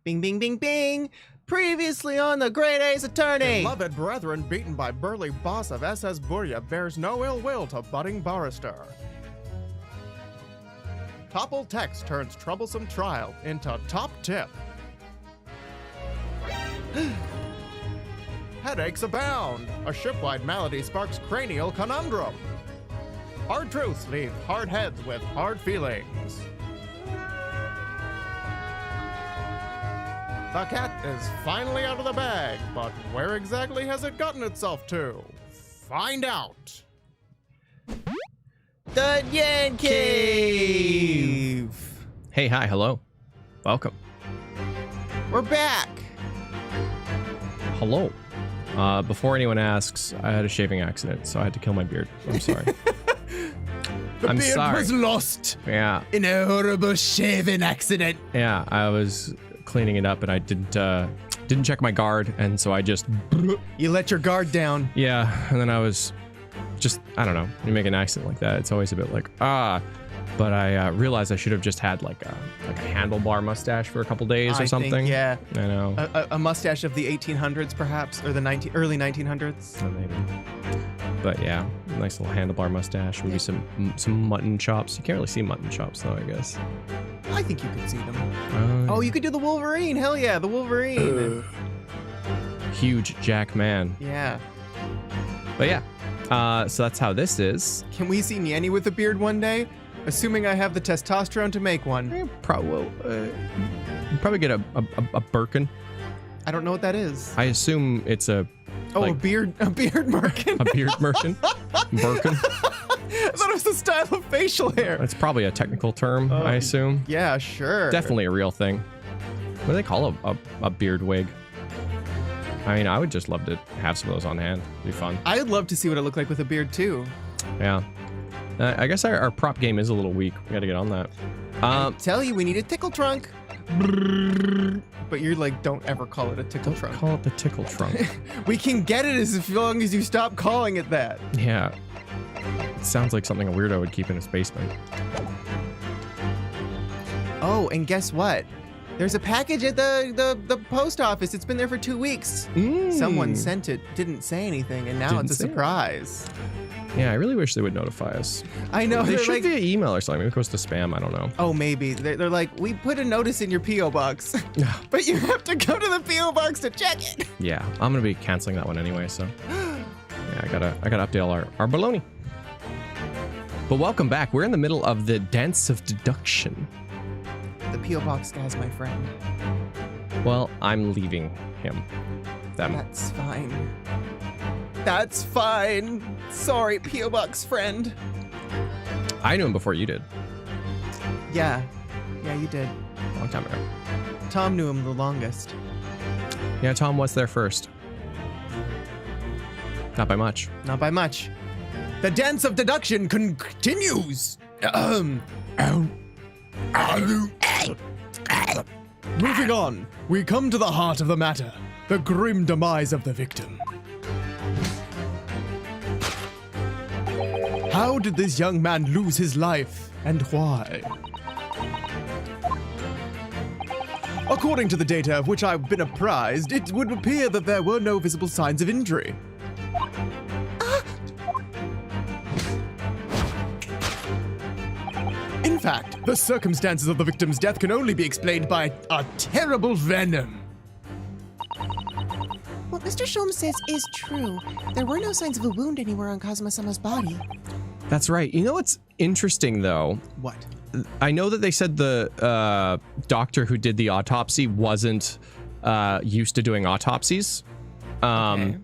Bing, bing, bing, bing. Previously on the Great Ace Attorney. Beloved brethren beaten by burly boss of SS Burya bears no ill will to budding barrister. Toppled text turns troublesome trial into top tip. Headaches abound. A shipwide malady sparks cranial conundrum. Hard truths leave hard heads with hard feelings. The cat is finally out of the bag, but where exactly has it gotten itself to? Find out. The NyanCave. Hey, hi, hello. Welcome. We're back. Hello. Before anyone asks, I had a shaving accident, so I had to kill my beard. I'm sorry. The I'm beard sorry. was lost Yeah. in a horrible shaving accident. Yeah, I was cleaning it up and I didn't check my guard, and so I just You let your guard down. yeah, and then I was just, I don't know, you make an accident like that, it's always a bit like but I realized I should have just had like a handlebar mustache for a couple days or something. Think, yeah. I know. A mustache of the 1800s, perhaps, or the early 1900s. Oh, maybe. But yeah, nice little handlebar mustache. Maybe some mutton chops. You can't really see mutton chops though, I guess. I think you could see them. Oh, you could do the Wolverine. Hell yeah, the Wolverine. Huge Jack man. Yeah. But yeah, so that's how this is. Can we see Nyanny with a beard one day? Assuming I have the testosterone to make one. Probably get a Birkin. I don't know what that is. I assume it's a a beard merkin. A beard merkin. Birkin. I thought it was a style of facial hair. That's probably a technical term, I assume. Yeah, sure. Definitely a real thing. What do they call a beard wig? I mean, I would just love to have some of those on hand. It'd be fun. I'd love to see what it looked like with a beard too. Yeah. I guess our prop game is a little weak. We got to get on that. I tell you, we need a tickle trunk. But you're like, don't ever call it a tickle trunk. Call it the tickle trunk. We can get it as long as you stop calling it that. Yeah. It sounds like something a weirdo would keep in his basement. Oh, and guess what? There's a package at the post office. It's been there for 2 weeks. Someone sent it, didn't say anything, and now it's a surprise. Yeah, I really wish they would notify us. I know. They should like, via email or something. Maybe it goes to spam. I don't know. Oh, maybe. They're like, we put a notice in your P.O. box, but you have to go to the P.O. box to check it. Yeah, I'm going to be canceling that one anyway, so. Yeah, I gotta update all our baloney. But welcome back. We're in the middle of the dance of deduction. The P.O. box guy's my friend. Well, I'm leaving him. Them. That's fine. That's fine. Sorry, P.O. box friend. I knew him before you did. Yeah. Yeah, you did. A long time ago. Tom knew him the longest. Yeah, Tom was there first. Not by much. Not by much. The dance of deduction continues. Moving on, we come to the heart of the matter. The grim demise of the victim. How did this young man lose his life, and why? According to the data of which I've been apprised, it would appear that there were no visible signs of injury. In fact, the circumstances of the victim's death can only be explained by a terrible venom. What Mr. Sholmes says is true. There were no signs of a wound anywhere on Kazuma-sama's body. That's right. You know what's interesting, though? What? I know that they said the doctor who did the autopsy wasn't used to doing autopsies. Okay.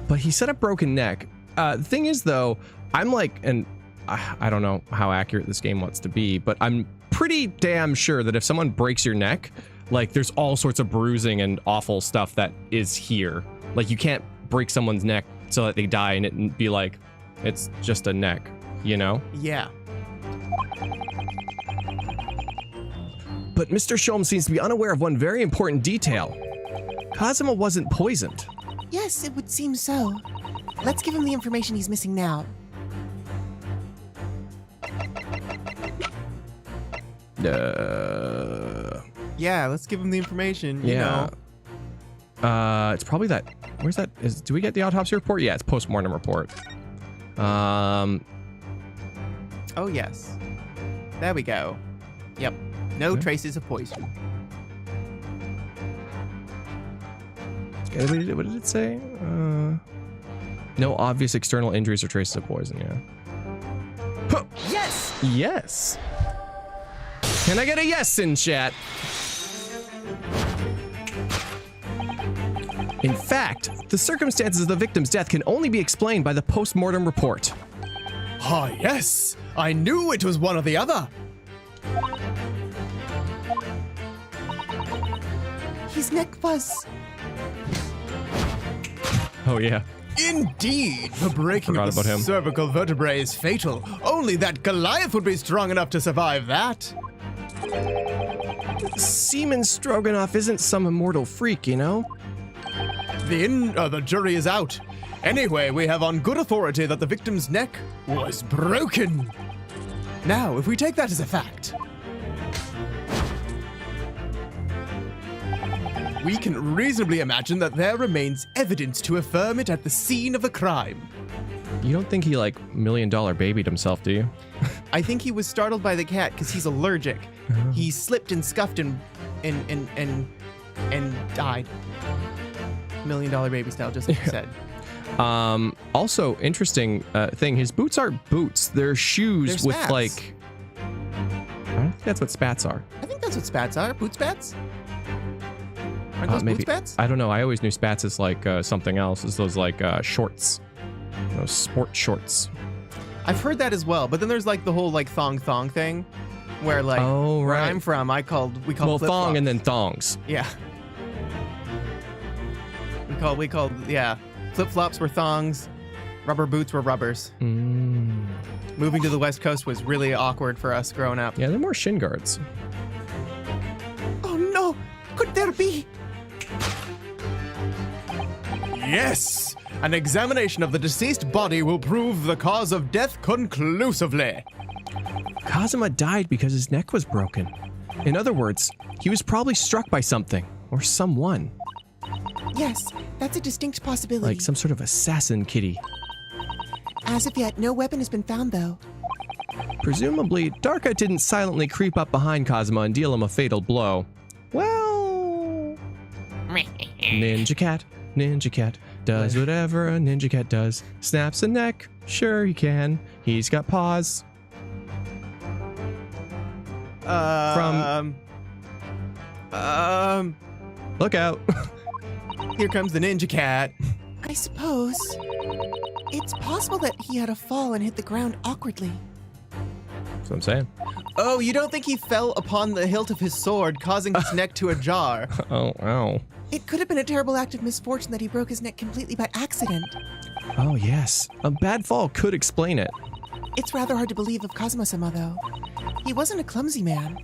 But he said a broken neck. The thing is, though, I'm like, and I don't know how accurate this game wants to be, but I'm pretty damn sure that if someone breaks your neck, like there's all sorts of bruising and awful stuff that is here. Like you can't break someone's neck so that they die and it be like, it's just a neck, you know? Yeah. But Mr. Sholmes seems to be unaware of one very important detail. Kazuma wasn't poisoned. Yes, it would seem so. Let's give him the information he's missing now. Yeah, let's give him the information. You Yeah. know. It's probably that. Where's that? Do we get the autopsy report? Yeah, it's postmortem report. Oh, yes. There we go. Yep. No traces of poison. What did it say? No obvious external injuries or traces of poison. Yeah. Huh. Yes! Yes. Can I get a yes in chat? In fact, the circumstances of the victim's death can only be explained by the post-mortem report. Ah, yes. I knew it was one or the other. His neck was... Oh, yeah. Indeed, the breaking Forgot of the about him. cervical vertebrae is fatal. Only that Goliath would be strong enough to survive that. Seaman Stroganoff isn't some immortal freak, you know? The jury is out. Anyway, we have on good authority that the victim's neck was broken. Now, if we take that as a fact, we can reasonably imagine that there remains evidence to affirm it at the scene of the crime. You don't think he, like, $1 million babied himself, do you? I think he was startled by the cat because he's allergic. He slipped and scuffed and died. $1 million baby style, just like you said. Also, interesting thing, his boots aren't boots. They're shoes They're with, spats. like... I don't think that's what spats are. I think that's what spats are. Boot spats? Aren't those Maybe. boot spats? I don't know. I always knew spats as, like, something else. As those, like, shorts. Those sport shorts. I've heard that as well, but then there's like the whole like thong thing, where like Oh, where right. I'm from, we call Well, flip-flops. thong and then thongs. Yeah. We called flip flops were thongs, rubber boots were rubbers. Moving to the West Coast was really awkward for us growing up. Yeah, they're more shin guards. Oh no! Could there be? Yes! An examination of the deceased body will prove the cause of death conclusively. Kazuma died because his neck was broken. In other words, he was probably struck by something or someone, Yes, that's a distinct possibility. like some sort of assassin kitty. As of yet, no weapon has been found, though. Presumably, Darka didn't silently creep up behind Kazuma and deal him a fatal blow. Well, Ninja Cat does whatever a ninja cat does. Snaps a neck, sure he can. He's got paws. Look out. Here comes the ninja cat. I suppose it's possible that he had a fall and hit the ground awkwardly. That's what I'm saying. Oh, you don't think he fell upon the hilt of his sword, causing his neck to ajar? Oh, ow. It could have been a terrible act of misfortune that he broke his neck completely by accident. Oh, yes. A bad fall could explain it. It's rather hard to believe of Kazuma-sama, though. He wasn't a clumsy man.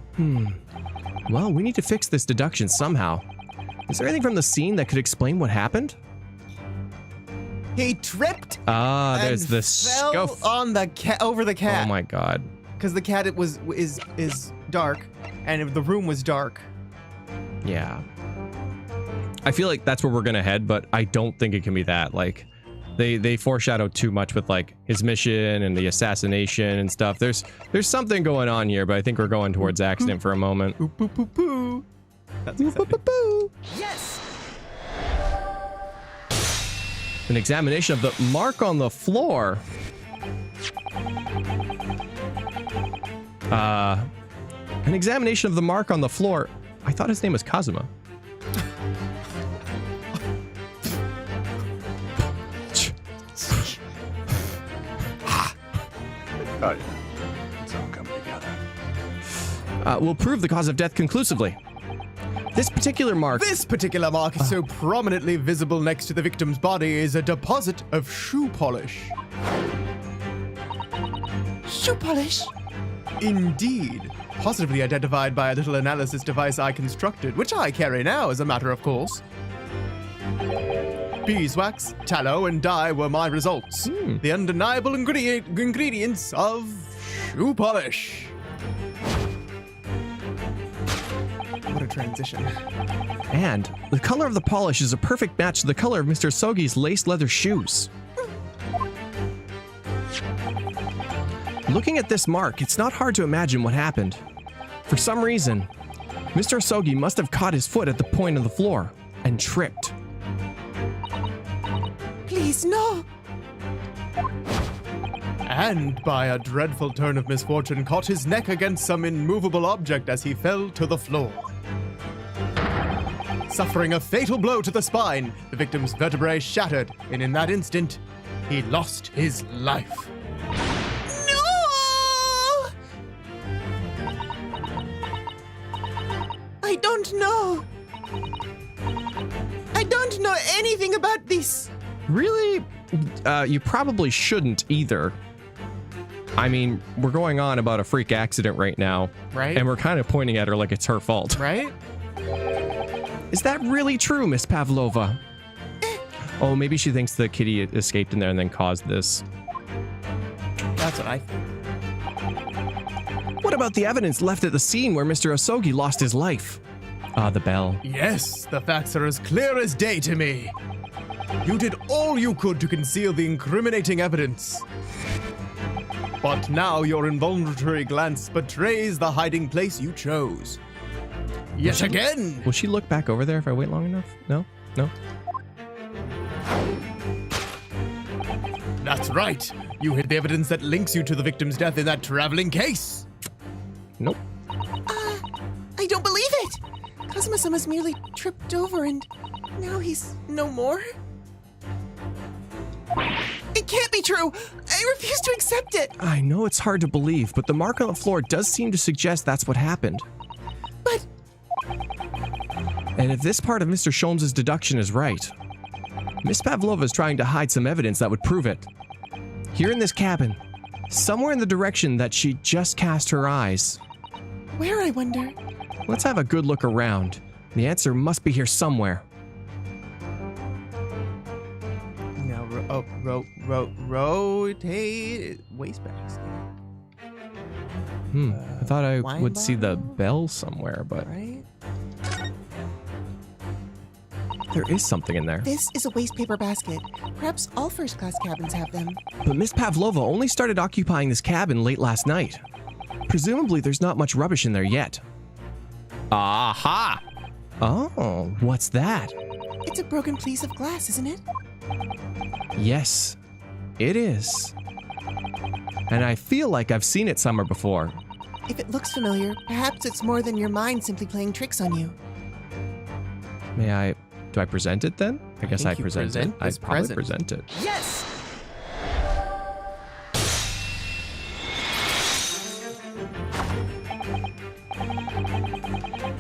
Well, we need to fix this deduction somehow. Is there anything from the scene that could explain what happened? He tripped Ah, there's and the fell scuff. on the cat over the cat. Oh my god. Because the cat is dark, and the room was dark. Yeah. I feel like that's where we're gonna head, but I don't think it can be that. Like, they foreshadow too much with like his mission and the assassination and stuff. There's something going on here, but I think we're going towards accident for a moment. Boop, boop, boop, boop. That's Boo, exciting. boo, boo. Yes. An examination of the mark on the floor. An examination of the mark on the floor. I thought his name was Kazuma. It's all coming together. Will prove the cause of death conclusively. This particular mark. This particular mark is so prominently visible next to the victim's body is a deposit of shoe polish. Shoe polish? Indeed. Positively identified by a little analysis device I constructed, which I carry now as a matter of course. Beeswax, tallow, and dye were my results. The undeniable ingredients of shoe polish. What a transition. And the color of the polish is a perfect match to the color of Mr. Asogi's laced leather shoes. Looking at this mark, it's not hard to imagine what happened. For some reason, Mr. Asogi must have caught his foot at the point of the floor and tripped. Please, no. And by a dreadful turn of misfortune, caught his neck against some immovable object as he fell to the floor. Suffering a fatal blow to the spine, the victim's vertebrae shattered, and in that instant, he lost his life. No! I don't know. I don't know anything about this. Really? You probably shouldn't either. I mean, we're going on about a freak accident right now. Right. And we're kind of pointing at her like it's her fault. Right? Is that really true, Miss Pavlova? Oh, maybe she thinks the kitty escaped in there and then caused this. That's what I think. What about the evidence left at the scene where Mr. Asogi lost his life? Ah, the bell. Yes, the facts are as clear as day to me. You did all you could to conceal the incriminating evidence. But now your involuntary glance betrays the hiding place you chose. Yet again! Will she look back over there if I wait long enough? No? No? That's right. You hid the evidence that links you to the victim's death in that traveling case. Nope. I don't believe it. Kazuma-sama's merely tripped over and now he's no more. It can't be true. I refuse to accept it. I know it's hard to believe, but the mark on the floor does seem to suggest that's what happened. But And if this part of Mr. Sholmes' deduction is right, Miss Pavlova is trying to hide some evidence that would prove it. Here in this cabin, somewhere in the direction that she just cast her eyes. where, I wonder? Let's have a good look around. The answer must be here somewhere. Now, rotate wastebacks. I thought I wine would see the bottle? bell somewhere, but Right? there is something in there. This is a waste paper basket. Perhaps all first-class cabins have them. But Miss Pavlova only started occupying this cabin late last night. Presumably there's not much rubbish in there yet. Aha! Oh, what's that? It's a broken piece of glass, isn't it? Yes, it is. And I feel like I've seen it somewhere before. If it looks familiar, perhaps it's more than your mind simply playing tricks on you. Do I present it then? I guess I think you present it. present I'd this probably present. present it. Yes!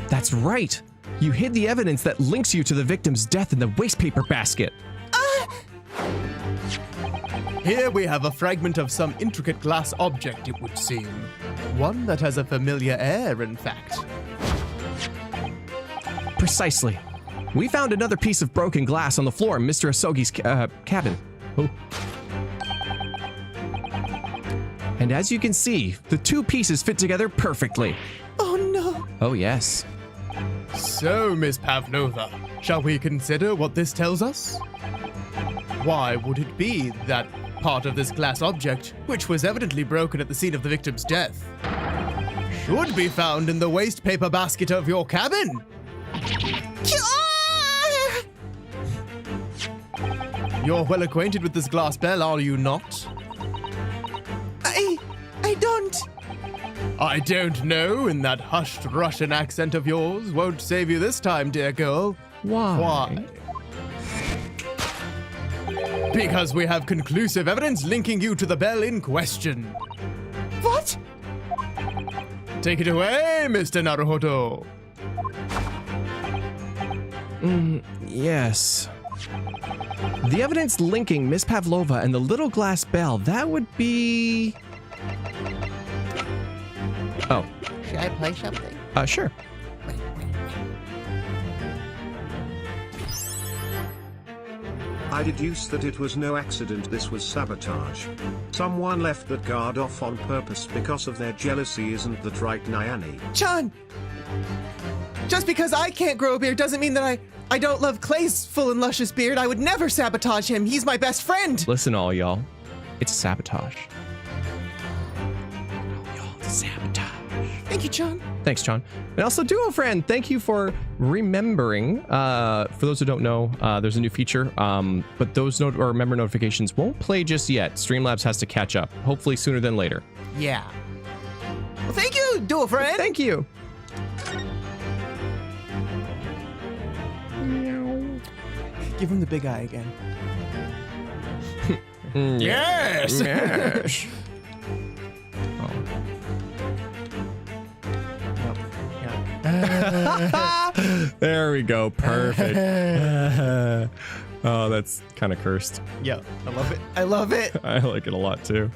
That's right. You hid the evidence that links you to the victim's death in the waste paper basket. Here we have a fragment of some intricate glass object, it would seem. One that has a familiar air, in fact. Precisely. We found another piece of broken glass on the floor in Mr. Asogi's cabin. Oh. And as you can see, the two pieces fit together perfectly. Oh no! Oh, yes. So, Miss Pavlova, shall we consider what this tells us? Why would it be that part of this glass object, which was evidently broken at the scene of the victim's death, should be found in the waste paper basket of your cabin? You're well acquainted with this glass bell, are you not? I don't. I don't know, in that hushed Russian accent of yours. Won't save you this time, dear girl. Why? Why? Because we have conclusive evidence linking you to the bell in question. What? Take it away, Mr. Naruhodo. Yes. The evidence linking Miss Pavlova and the little glass bell, that would be... Oh, Should I play something? sure. I deduce that it was no accident, this was sabotage. Someone left that guard off on purpose because of their jealousy, isn't that right, Nyani? Chan! Just because I can't grow a beard doesn't mean that I don't love Clay's full and luscious beard. I would never sabotage him. He's my best friend. Listen, all y'all. It's sabotage. Y'all, sabotage. Thank you, John. Thanks, John. And also, Duo Friend, thank you for remembering. For those who don't know, there's a new feature, but those remember notifications won't play just yet. Streamlabs has to catch up, hopefully sooner than later. Yeah. Well, thank you, Duo Friend. Thank you. Give him the big eye again. Yes! Yes. Oh. There we go. Perfect. Oh, that's kind of cursed. Yeah, I love it. I love it. I like it a lot too.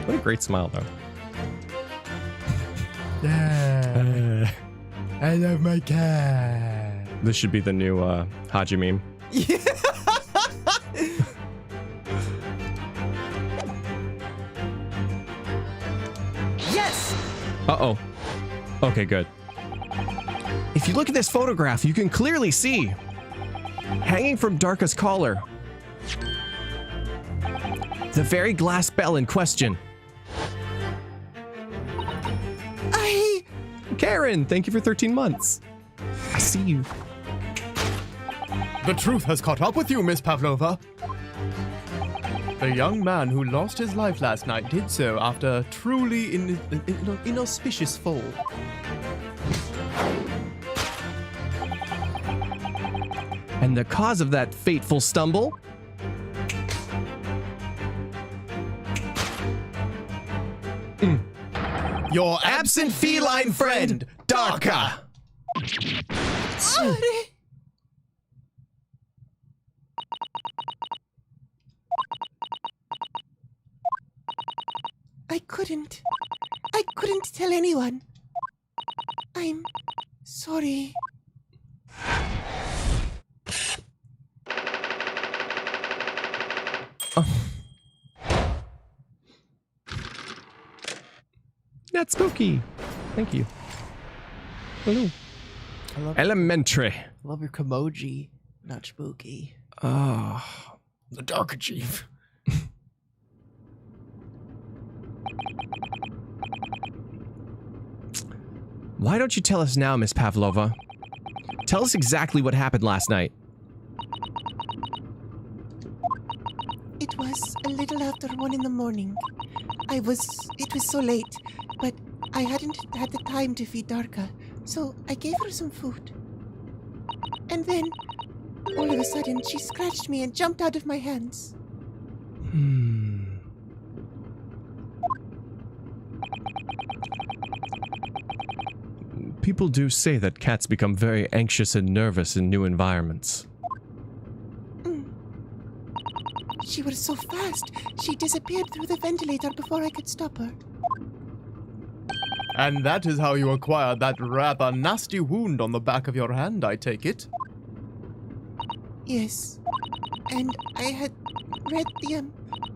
What a great smile, though. Yeah. I love my cat. This should be the new Haji meme. Yeah. Yes. Uh-oh. Okay, good. If you look at this photograph, you can clearly see, hanging from Darka's collar, the very glass bell in question. Karen, thank you for 13 months. I see you. The truth has caught up with you, Miss Pavlova. The young man who lost his life last night did so after a truly inauspicious fall. And the cause of that fateful stumble? Your absent feline friend, Darka. I couldn't tell anyone. I'm sorry. That's spooky. Thank you. Hello. I love Elementary. love your Kimoji. Not spooky. Oh. The Darka Chief. Why don't you tell us now, Miss Pavlova? Tell us exactly what happened last night. It was a little after 1 a.m. It was so late, but I hadn't had the time to feed Darka, so I gave her some food. And then, all of a sudden, she scratched me and jumped out of my hands. People do say that cats become very anxious and nervous in new environments. She was so fast, she disappeared through the ventilator before I could stop her. And that is how you acquired that rather nasty wound on the back of your hand, I take it. Yes. And I had read the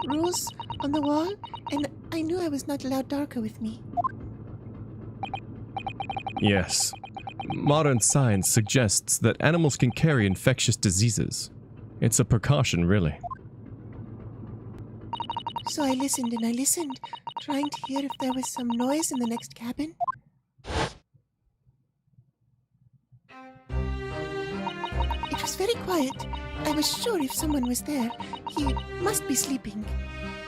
rules on the wall, and I knew I was not allowed Darka with me. Yes. Modern science suggests that animals can carry infectious diseases. It's a precaution, really. So I listened and I listened, trying to hear if there was some noise in the next cabin. It was very quiet. I was sure if someone was there, he must be sleeping.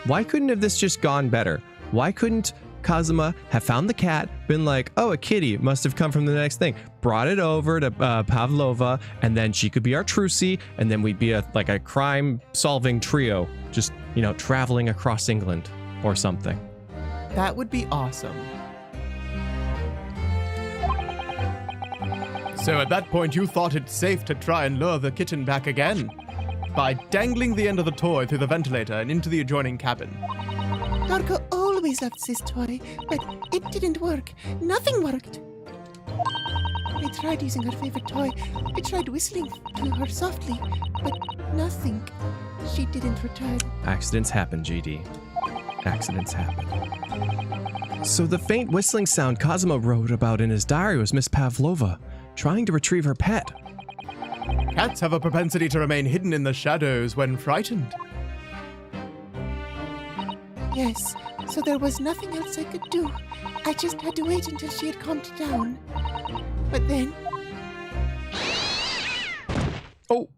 Why couldn't have this just gone better? Why couldn't Kazuma have found the cat, been like, oh, a kitty must have come from the next thing, brought it over to Pavlova, and then she could be our trucy, and then we'd be a crime-solving trio, just, traveling across England or something. That would be awesome. So at that point you thought it safe to try and lure the kitten back again by dangling the end of the toy through the ventilator and into the adjoining cabin. Darka always loved this toy, but it didn't work. Nothing worked. I tried using her favorite toy. I tried whistling to her softly, but nothing. She didn't return. Accidents happen, GD. Accidents happen. So the faint whistling sound Cosimo wrote about in his diary was Miss Pavlova trying to retrieve her pet. Cats have a propensity to remain hidden in the shadows when frightened. Yes, so there was nothing else I could do. I just had to wait until she had calmed down. But then... Oh!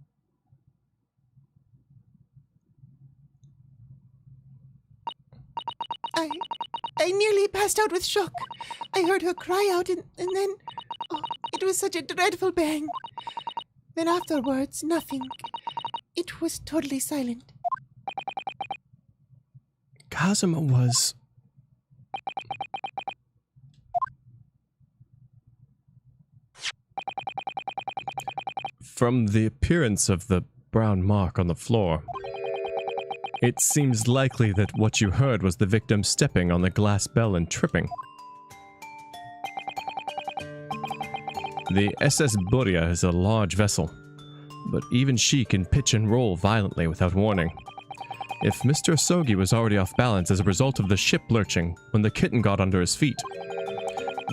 I nearly passed out with shock. I heard her cry out and then... Oh, it was such a dreadful bang. Then afterwards, nothing. It was totally silent. Cosimo was... From the appearance of the brown mark on the floor, it seems likely that what you heard was the victim stepping on the glass bell and tripping. The SS Burya is a large vessel, but even she can pitch and roll violently without warning. If Mr. Asogi was already off balance as a result of the ship lurching when the kitten got under his feet,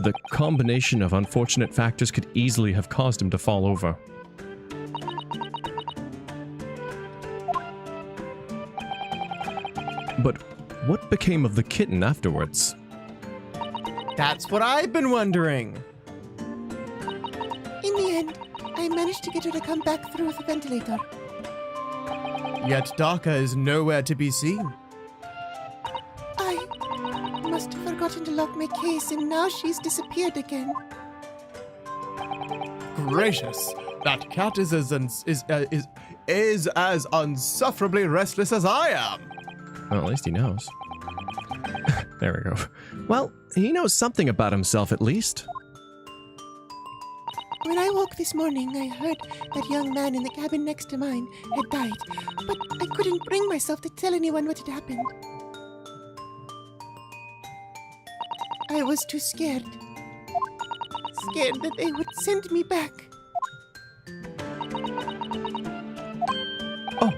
the combination of unfortunate factors could easily have caused him to fall over. But what became of the kitten afterwards? That's what I've been wondering. In the end, I managed to get her to come back through the ventilator. Yet Darka is nowhere to be seen. I must have forgotten to lock my case, and now she's disappeared again. Gracious, that cat is as unsufferably restless as I am. Well, at least he knows. There we go. Well, he knows something about himself at least. When I woke this morning, I heard that young man in the cabin next to mine had died, but I couldn't bring myself to tell anyone what had happened. I was too scared. Scared that they would send me back. Oh,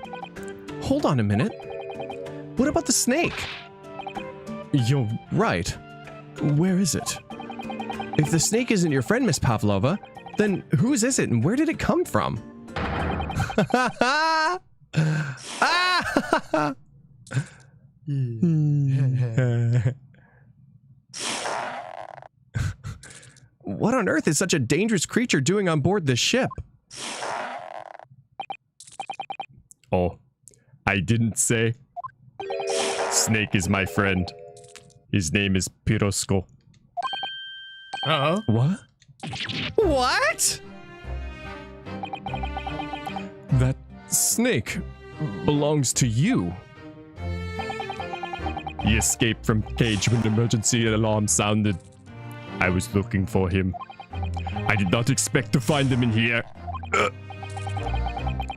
hold on a minute. What about the snake? You're right. Where is it? If the snake isn't your friend, Miss Pavlova, then whose is it and where did it come from? What on earth is such a dangerous creature doing on board this ship? Oh, I didn't say. Snake is my friend. His name is Pirosko. Uh-oh. What? What? That snake belongs to you. He escaped from cage when the emergency alarm sounded. I was looking for him. I did not expect to find him in here.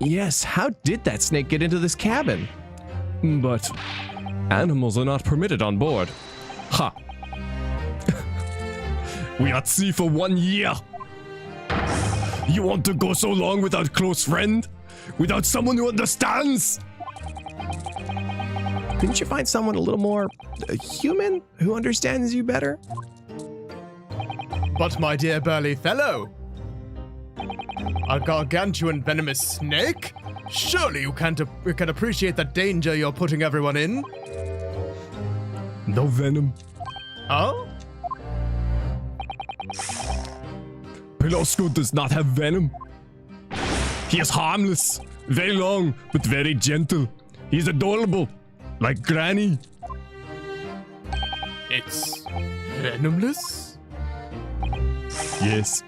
Yes, how did that snake get into this cabin? But animals are not permitted on board. Ha! We are at sea for 1 year. You want to go so long without close friend? Without someone who understands? Couldn't you find someone a little more human who understands you better? But my dear burly fellow, a gargantuan venomous snake? Surely you can appreciate the danger you're putting everyone in. No venom. Oh? Pirosko does not have venom. He is harmless, very long, but very gentle. He's adorable, like Granny. It's venomless? Yes.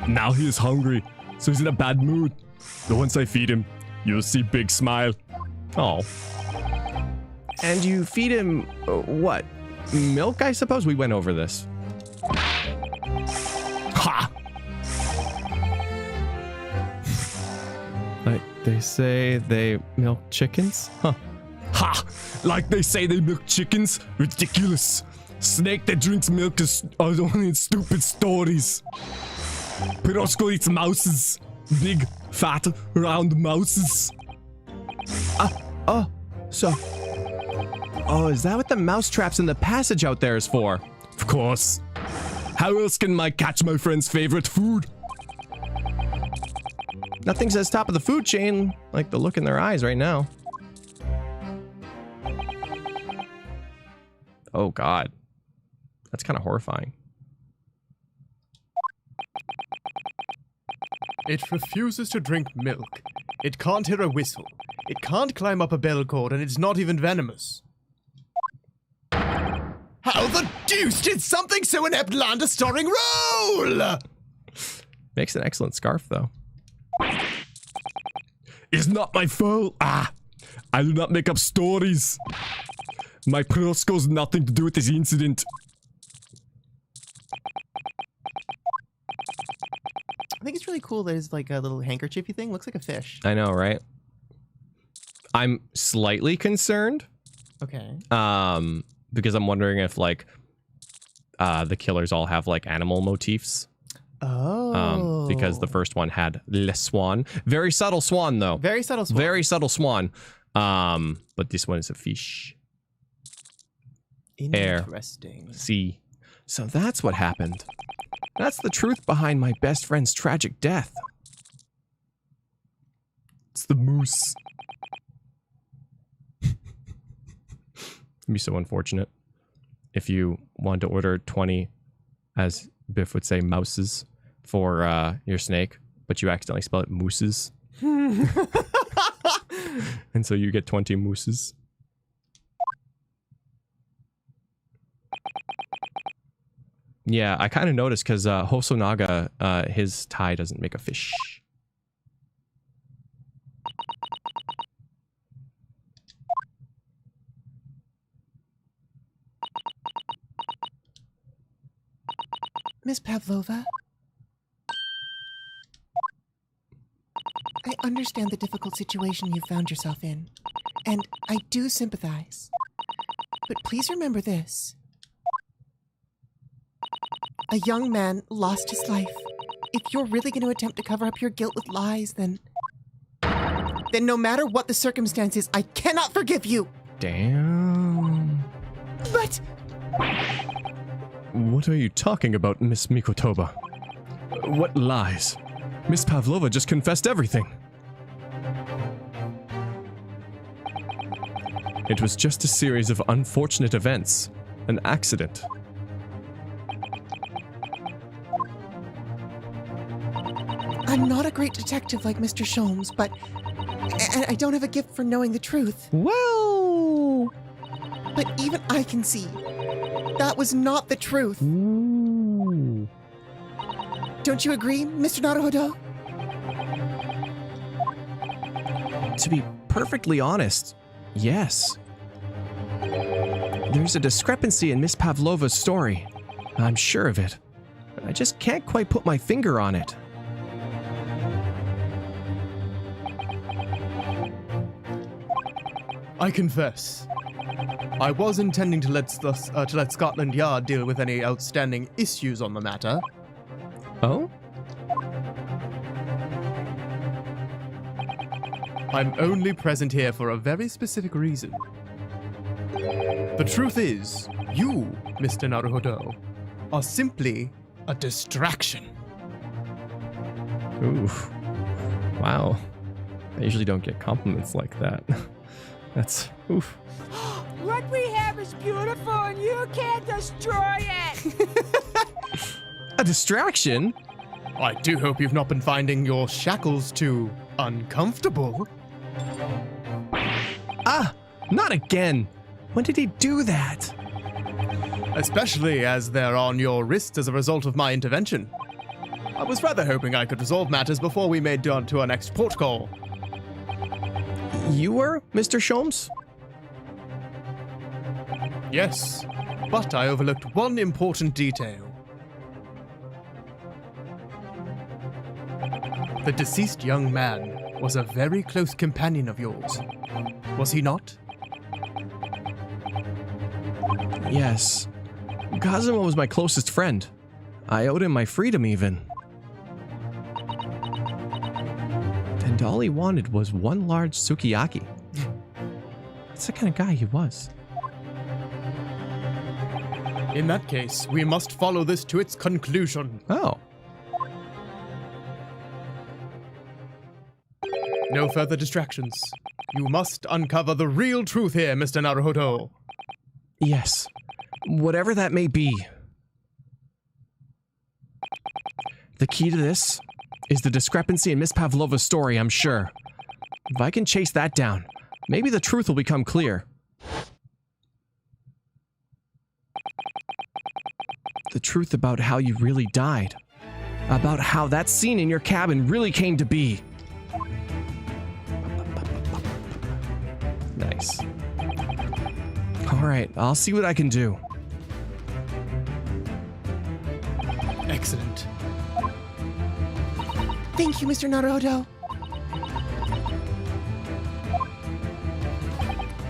Now he is hungry, so he's in a bad mood. But once I feed him, you'll see big smile. Oh. And you feed him, what? Milk, I suppose? We went over this. Ha! Like they say they milk chickens? Huh. Ha! Like they say they milk chickens? Ridiculous. Snake that drinks milk is only in stupid stories. Pirosko eats mouses. Big, fat, round mouses. Oh, is that what the mouse traps in the passage out there is for? Of course. How else can I catch my friend's favorite food? Nothing says top of the food chain like the look in their eyes right now. Oh God. That's kind of horrifying. It refuses to drink milk. It can't hear a whistle. It can't climb up a bell cord, and it's not even venomous. How the deuce did something so inept land a starring role? Makes an excellent scarf, though. It's not my fault. I do not make up stories. My Prosco's nothing to do with this incident. I think it's really cool. There's like a little handkerchiefy thing. Looks like a fish. I know, right? I'm slightly concerned. Okay. Because I'm wondering if like the killers all have like animal motifs. Oh. Because the first one had Le Swan. Very subtle swan, though. Very subtle swan. Very subtle swan. But this one is a fish. Interesting. Air. Sea. So that's what happened. That's the truth behind my best friend's tragic death. It's the moose. It'd be so unfortunate if you wanted to order 20, as Biff would say, mouses for your snake, but you accidentally spell it mooses. And so you get 20 mooses. Yeah, I kind of noticed because Hosonaga, his tie doesn't make a fish. Miss Pavlova, I understand the difficult situation you found yourself in, and I do sympathize. But please remember this. A young man lost his life. If you're really going to attempt to cover up your guilt with lies, then no matter what the circumstances, I cannot forgive you. Damn. But what are you talking about, Miss Mikotoba? What lies? Miss Pavlova just confessed everything. It was just a series of unfortunate events. An accident. I'm not a great detective like Mr. Sholmes, but I don't have a gift for knowing the truth. Well... But even I can see that was not the truth. Ooh. Don't you agree, Mr. Naruhodo? To be perfectly honest, yes. There's a discrepancy in Miss Pavlova's story. I'm sure of it. But I just can't quite put my finger on it. I confess. I was intending to let Scotland Yard deal with any outstanding issues on the matter. Oh? I'm only present here for a very specific reason. The truth is, you, Mr. Naruhodo, are simply a distraction. Oof. Wow. I usually don't get compliments like that. That's... oof. What we have is beautiful and you can't destroy it! A distraction? I do hope you've not been finding your shackles too uncomfortable. Ah! Not again! When did he do that? Especially as they're on your wrists as a result of my intervention. I was rather hoping I could resolve matters before we made on to our next port call. You were, Mr. Sholmes? Yes, but I overlooked one important detail. The deceased young man was a very close companion of yours, was he not? Yes. Kazuma was my closest friend. I owed him my freedom, even. And all he wanted was one large sukiyaki. That's the kind of guy he was. In that case, we must follow this to its conclusion. Oh. No further distractions. You must uncover the real truth here, Mr. Naruhodo. Yes. Whatever that may be. The key to this is the discrepancy in Miss Pavlova's story, I'm sure. If I can chase that down, maybe the truth will become clear. The truth about how you really died. About how that scene in your cabin really came to be. Nice. Alright, I'll see what I can do. Excellent. Thank you, Mr. Naruhodo.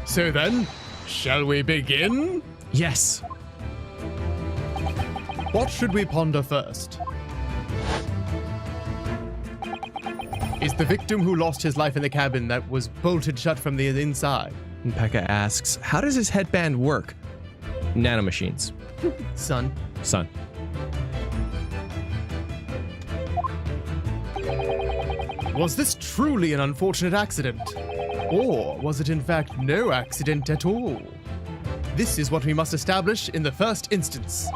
So then, shall we begin? Yes. What should we ponder first? Is the victim who lost his life in the cabin that was bolted shut from the inside? And Pekka asks, how does his headband work? Nanomachines. Son. Son. Was this truly an unfortunate accident? Or was it in fact no accident at all? This is what we must establish in the first instance.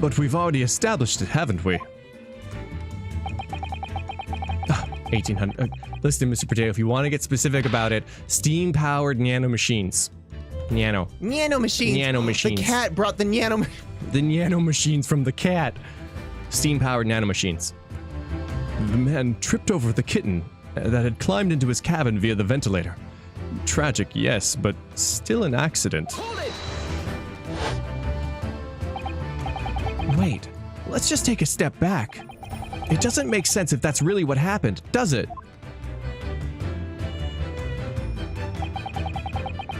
But we've already established it, haven't we? 1800. Listen, Mr. Potato, if you want to get specific about it, steam-powered nanomachines. Nano. Nanomachines. Nanomachines. The cat brought the nano... The nanomachines from the cat. Steam-powered nanomachines. The man tripped over the kitten that had climbed into his cabin via the ventilator. Tragic, yes, but still an accident. Wait, let's just take a step back. It doesn't make sense if that's really what happened, does it?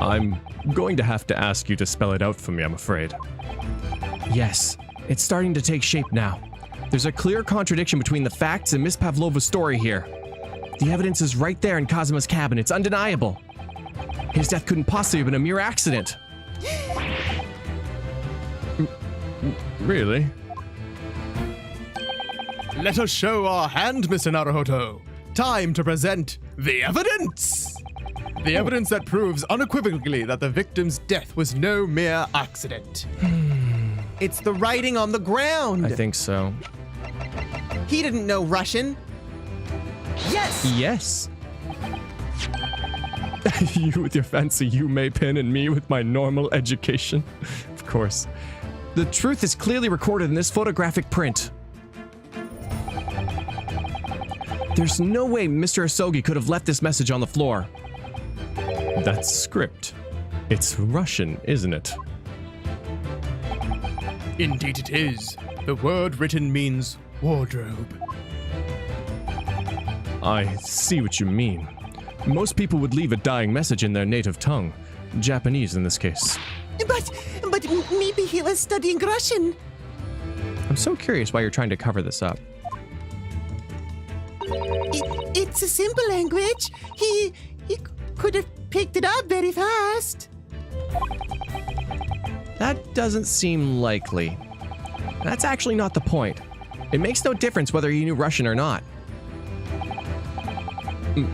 I'm going to have to ask you to spell it out for me, I'm afraid. Yes, it's starting to take shape now. There's a clear contradiction between the facts and Miss Pavlova's story here. The evidence is right there in Kazuma's cabin, it's undeniable. His death couldn't possibly have been a mere accident. Really? Let us show our hand, Mr. Naruhodo. Time to present the evidence! The evidence that proves unequivocally that the victim's death was no mere accident. It's the writing on the ground. I think so. He didn't know Russian. Yes! Yes. You with your fancy Yume pen and me with my normal education. Of course. The truth is clearly recorded in this photographic print. There's no way Mr. Asogi could have left this message on the floor. That's script. It's Russian, isn't it? Indeed it is. The word written means wardrobe. I see what you mean. Most people would leave a dying message in their native tongue. Japanese in this case. But maybe he was studying Russian. I'm so curious why you're trying to cover this up. It's a simple language. He could have picked it up very fast. That doesn't seem likely. That's actually not the point. It makes no difference whether he knew Russian or not.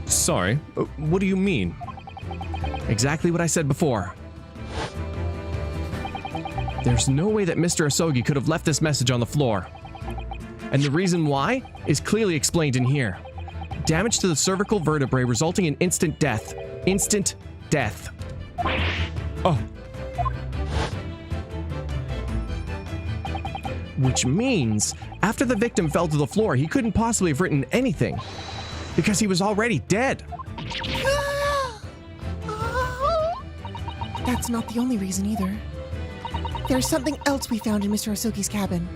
Sorry, what do you mean? Exactly what I said before. There's no way that Mr. Asogi could have left this message on the floor. And the reason why is clearly explained in here. Damage to the cervical vertebrae resulting in instant death. Instant death. Oh. Which means, after the victim fell to the floor, he couldn't possibly have written anything. Because he was already dead. That's not the only reason either. There's something else we found in Mr. Asogi's cabin.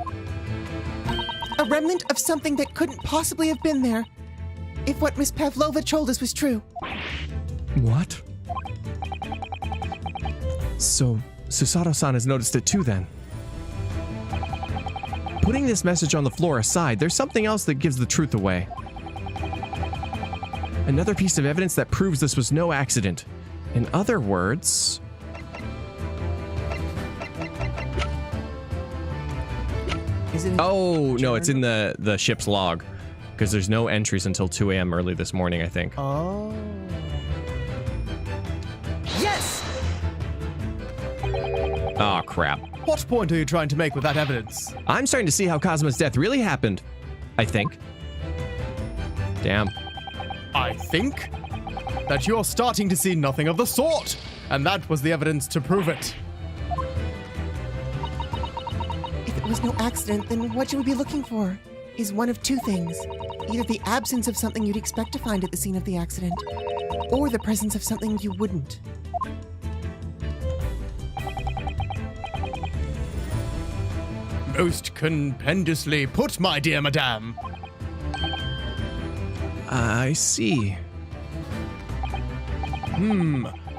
A remnant of something that couldn't possibly have been there, if what Miss Pavlova told us was true. What? So, Susato-san has noticed it too then. Putting this message on the floor aside, there's something else that gives the truth away. Another piece of evidence that proves this was no accident. In other words... Is it? Oh, no, it's in the ship's log. Because there's no entries until 2 a.m. early this morning, I think. Oh. Yes! Oh, crap. What point are you trying to make with that evidence? I'm starting to see how Cosmo's death really happened. I think. Damn. I think that you're starting to see nothing of the sort, and that was the evidence to prove it. If it was no accident, then what you would be looking for is one of two things. Either the absence of something you'd expect to find at the scene of the accident, or the presence of something you wouldn't. Most compendiously put, my dear madame. I see.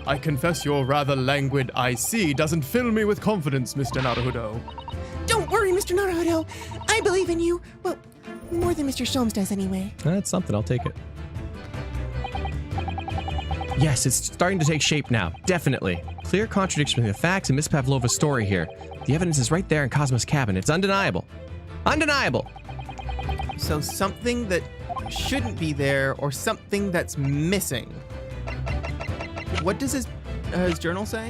I confess your rather languid I see doesn't fill me with confidence, Mr. Naruhodo. Don't worry, Mr. Naruhodo. I believe in you. Well, more than Mr. Sholmes does anyway. That's something. I'll take it. Yes, it's starting to take shape now. Definitely. Clear contradiction between the facts and Miss Pavlova's story here. The evidence is right there in Cosmo's cabin. It's undeniable. Undeniable! So something that shouldn't be there or something that's missing. What does his journal say?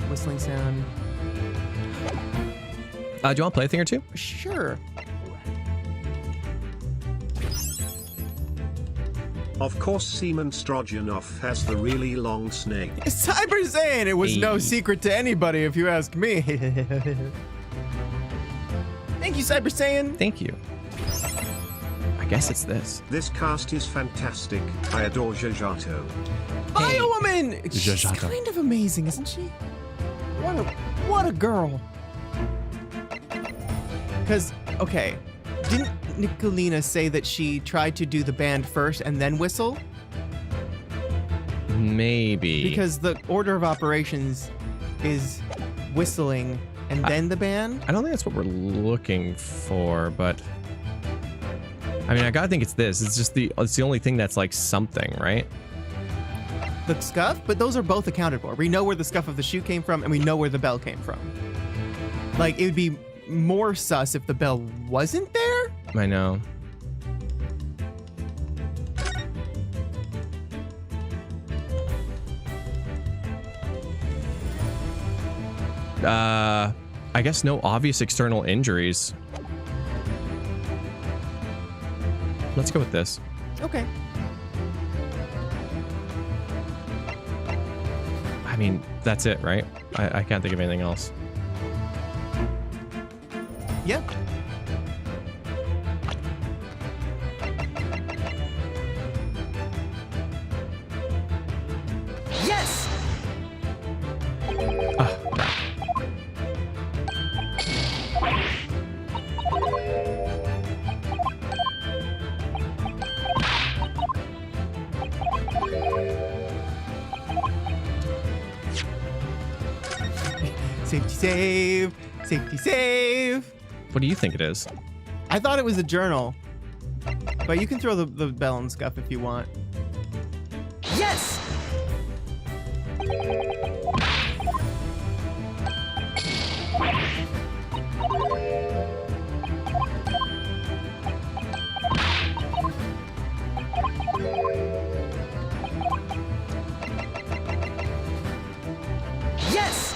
Whistling sound. Do you want to play a thing or two? Sure. Of course, Seaman Strojanov has the really long snake. Cyber saying it was no Hey. secret to anybody, if you ask me. Thank you, Cyber Saiyan. Thank you. I guess it's this. This cast is fantastic. I adore Jajato. Biowoman! She's Jajato. kind of amazing, isn't she? What a girl. Because, okay, didn't Nicolina say that she tried to do the band first and then whistle? Maybe. Because the order of operations is whistling and then the band? I don't think that's what we're looking for, but I mean, I gotta think it's this. It's just it's the only thing that's like something, right? The scuff? But those are both accounted for. We know where the scuff of the shoe came from and we know where the bell came from. Like, it would be more sus if the bell wasn't there? I know. I guess no obvious external injuries. Let's go with this. Okay. I mean, that's it, right? I can't think of anything else. Yeah. Yes! Safety save! Safety save! What do you think it is? I thought it was a journal. But you can throw the bell and scuff if you want. Yes! Yes!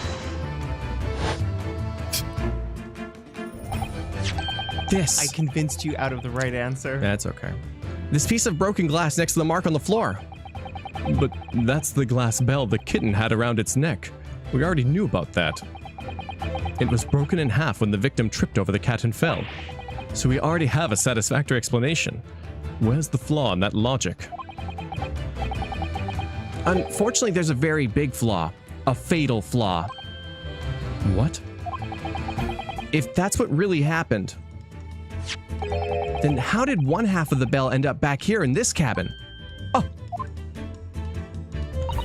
This. I convinced you out of the right answer. That's okay. This piece of broken glass next to the mark on the floor. But that's the glass bell the kitten had around its neck. We already knew about that. It was broken in half when the victim tripped over the cat and fell. So we already have a satisfactory explanation. Where's the flaw in that logic? Unfortunately, there's a very big flaw. A fatal flaw. What? If that's what really happened, then how did one half of the bell end up back here in this cabin? Oh.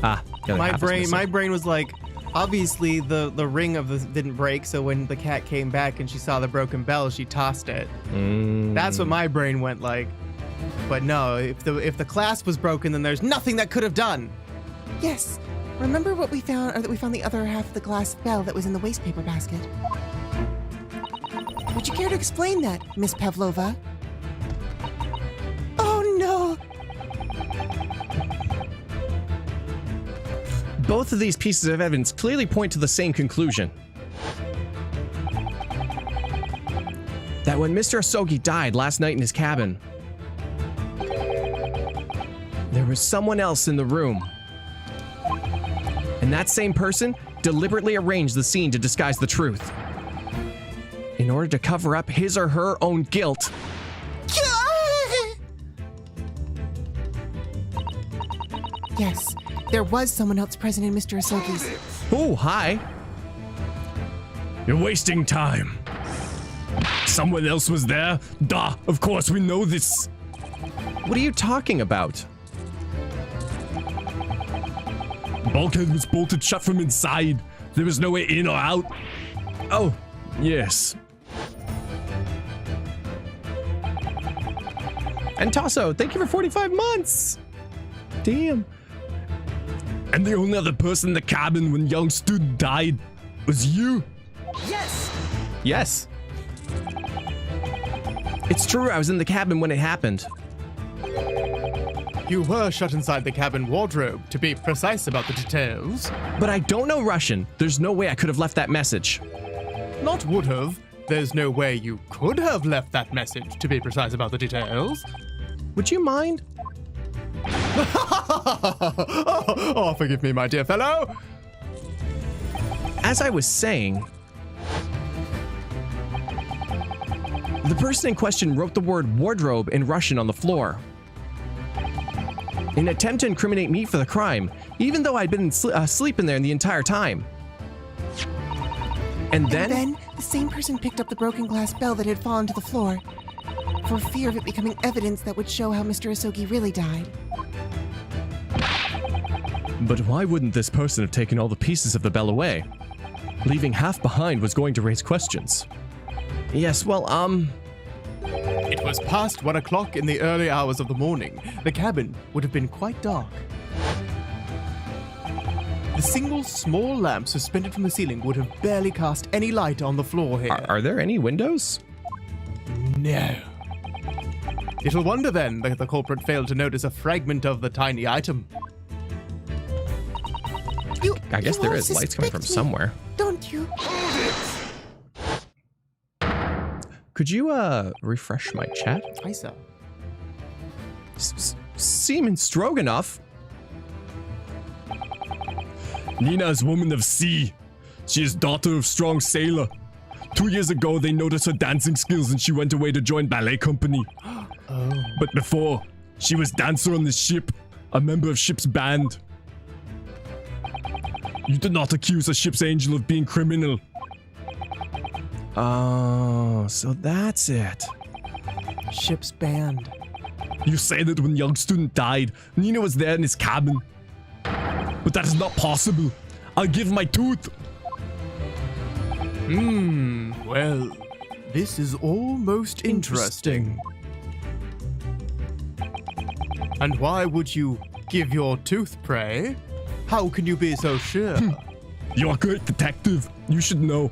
Ah, the other half is My missing. brain was like, obviously the ring of the didn't break, so when the cat came back and she saw the broken bell, she tossed it. That's what my brain went like. But no, if the clasp was broken, then there's nothing that could have done. Yes, Remember what we found, or that we found the other half of the glass bell that was in the wastepaper basket? Would you care to explain that, Miss Pavlova? Oh no! Both of these pieces of evidence clearly point to the same conclusion. That when Mr. Asogi died last night in his cabin, there was someone else in the room. And that same person deliberately arranged the scene to disguise the truth, in order to cover up his or her own guilt. Yes, there was someone else present in Mr. Asogi's. Oh, hi. You're wasting time. Someone else was there? Duh, of course we know this. What are you talking about? Bulkhead was bolted shut from inside. There was no way in or out. Oh, yes. And Tasso, thank you for 45 months. Damn. And the only other person in the cabin when young student died was you? Yes. It's true, I was in the cabin when it happened. You were shut inside the cabin wardrobe, to be precise about the details. But I don't know Russian. There's no way I could have left that message. Not would have. There's no way you could have left that message, to be precise about the details. Would you mind? Oh, forgive me, my dear fellow. As I was saying, the person in question wrote the word wardrobe in Russian on the floor, in an attempt to incriminate me for the crime, even though I'd been sleeping there the entire time. And then the same person picked up the broken glass bell that had fallen to the floor, for fear of it becoming evidence that would show how Mr. Asogi really died. But why wouldn't this person have taken all the pieces of the bell away? Leaving half behind was going to raise questions. Yes, well, It was past 1 o'clock in the early hours of the morning. The cabin would have been quite dark. The single small lamp suspended from the ceiling would have barely cast any light on the floor here. Are there any windows? No. Little wonder then that the culprit failed to notice a fragment of the tiny item. I guess You there all is lights coming from suspect me, somewhere. Don't you? Could you, refresh my chat? I saw. Seaman Stroganoff? Nina is woman of sea. She is daughter of strong sailor. 2 years ago, they noticed her dancing skills and she went away to join ballet company. But before, she was dancer on the ship, a member of ship's band. You did not accuse a ship's angel of being criminal. Oh, so that's it. Ship's band. You say that when young student died, Nina was there in his cabin. But that is not possible. I'll give my tooth. Well, this is almost interesting. And why would you give your tooth, pray? How can you be so sure? You're a great detective. You should know.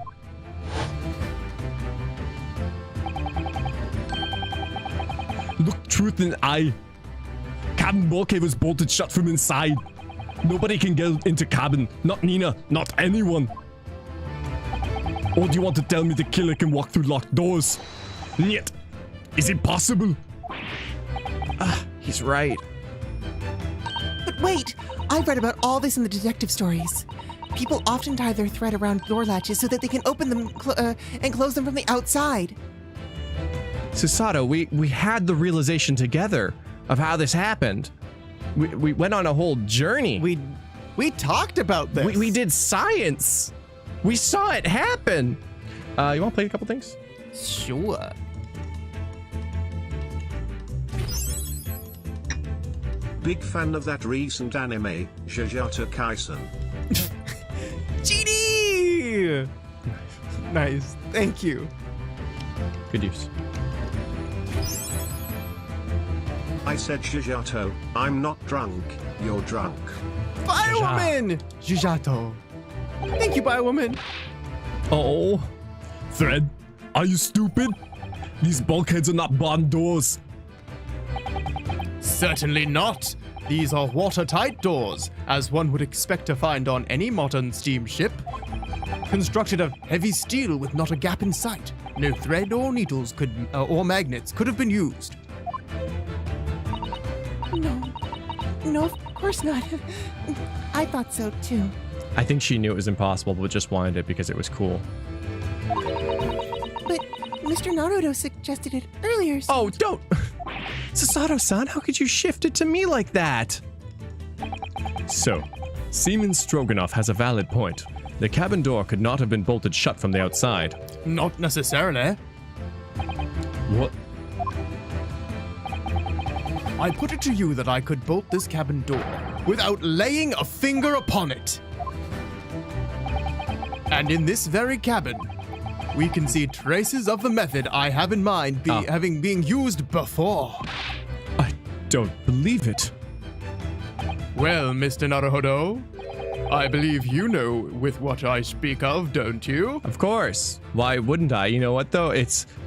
Look truth in the eye. Cabin bulkhead was bolted shut from inside. Nobody can get into cabin. Not Nina. Not anyone. Or do you want to tell me the killer can walk through locked doors? Niet. Is it possible? He's right. But wait! I've read about all this in the detective stories. People often tie their thread around door latches so that they can open them and close them from the outside. Susato, we had the realization together of how this happened. We went on a whole journey. We talked about this. We did science. We saw it happen. You want to play a couple things? Sure. Big fan of that recent anime, Jujutsu Kaisen. GD! Nice. Thank you. Good use. I said Shijato, I'm not drunk, you're drunk. Biowoman! Jijato. Thank you, Biowoman. Oh. Thread, are you stupid? These bulkheads are not barn doors. Certainly not. These are watertight doors, as one would expect to find on any modern steamship. Constructed of heavy steel with not a gap in sight. No thread or needles or magnets could have been used. No, of course not. I thought so too. I think she knew it was impossible, but just wanted it because it was cool. But Mr. Naruto suggested it earlier. So Oh, don't! Sasato-san, how could you shift it to me like that? So, Seaman Stroganoff has a valid point. The cabin door could not have been bolted shut from the outside. Not necessarily. What? I put it to you that I could bolt this cabin door without laying a finger upon it. And in this very cabin, we can see traces of the method I have in mind being used before. I don't believe it. Well, Mr. Naruhodo, I believe you know with what I speak of, don't you? Of course. Why wouldn't I? You know what, though?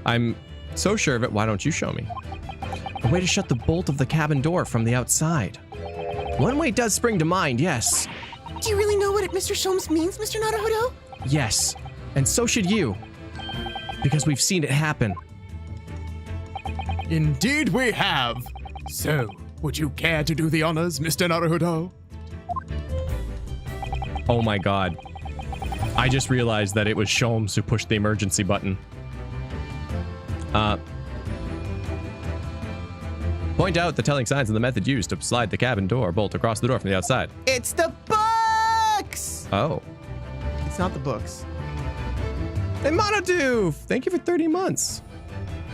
I'm so sure of it. Why don't you show me? A way to shut the bolt of the cabin door from the outside. One way does spring to mind, yes. do you really know what Mr. Sholmes means, Mr. Naruhodo? Yes. And so should you. Because we've seen it happen. Indeed we have. So, would you care to do the honors, Mr. Naruhodo? Oh my god. I just realized that it was Sholmes who pushed the emergency button. Point out the telling signs of the method used to slide the cabin door bolt across the door from the outside. It's the books! Oh. It's not the books. Hey, Monodoof! Thank you for 30 months.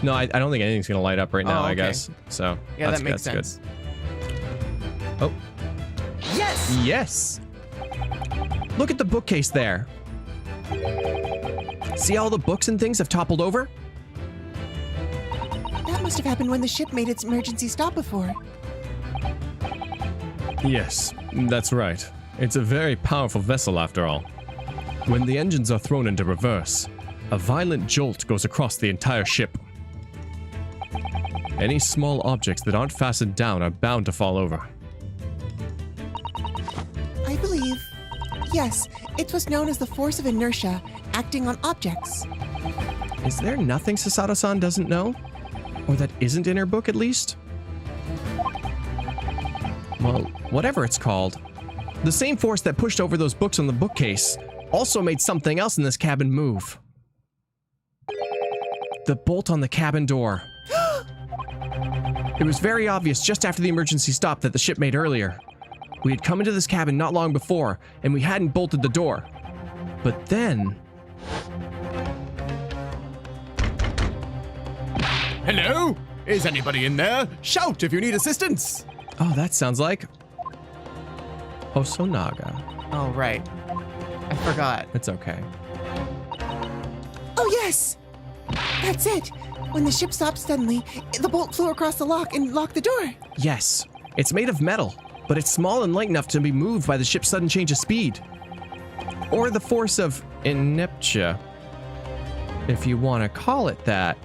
No, I don't think anything's going to light up right now, Oh, I okay. guess. So, Yeah, that's, that makes that's sense. good. Oh. Yes! Yes! Look at the bookcase there. See all the books and things have toppled over? That must have happened when the ship made its emergency stop before. Yes, that's right. It's a very powerful vessel after all. When the engines are thrown into reverse, a violent jolt goes across the entire ship. Any small objects that aren't fastened down are bound to fall over. I believe, yes, it was known as the force of inertia acting on objects. Is there nothing Sasato-san doesn't know? Or that isn't in her book, at least? Well, whatever it's called. The same force that pushed over those books on the bookcase also made something else in this cabin move. The bolt on the cabin door. It was very obvious just after the emergency stop that the ship made earlier. We had come into this cabin not long before, and we hadn't bolted the door. But then... Hello? Is anybody in there? Shout if you need assistance. Oh, that sounds like... Hosonaga. Oh, right. I forgot. It's okay. Oh, yes! That's it! When the ship stopped suddenly, the bolt flew across the lock and locked the door. Yes, it's made of metal, but it's small and light enough to be moved by the ship's sudden change of speed. Or the force of inertia, if you want to call it that.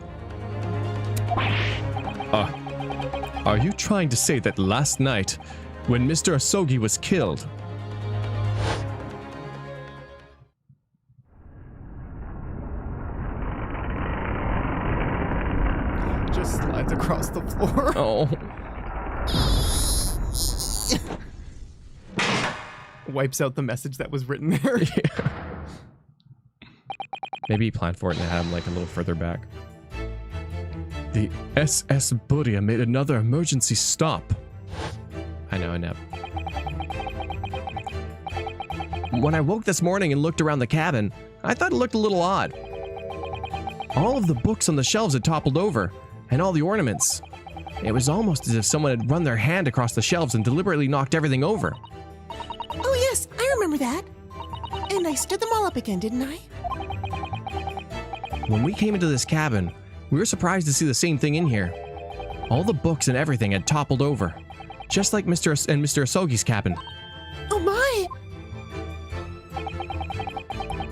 Are you trying to say that last night, when Mr. Asogi was killed, Just slides across the floor. Oh. Wipes out the message that was written there. Maybe he planned for it and had him like a little further back. the SS Buria made another emergency stop? I know, When I woke this morning and looked around the cabin, I thought it looked a little odd. All of the books on the shelves had toppled over, and all the ornaments. It was almost as if someone had run their hand across the shelves and deliberately knocked everything over. Oh, yes, I remember that. And I stood them all up again, didn't I? When we came into this cabin, we were surprised to see the same thing in here. All the books and everything had toppled over, just like Mr. Asogi's cabin. Oh my!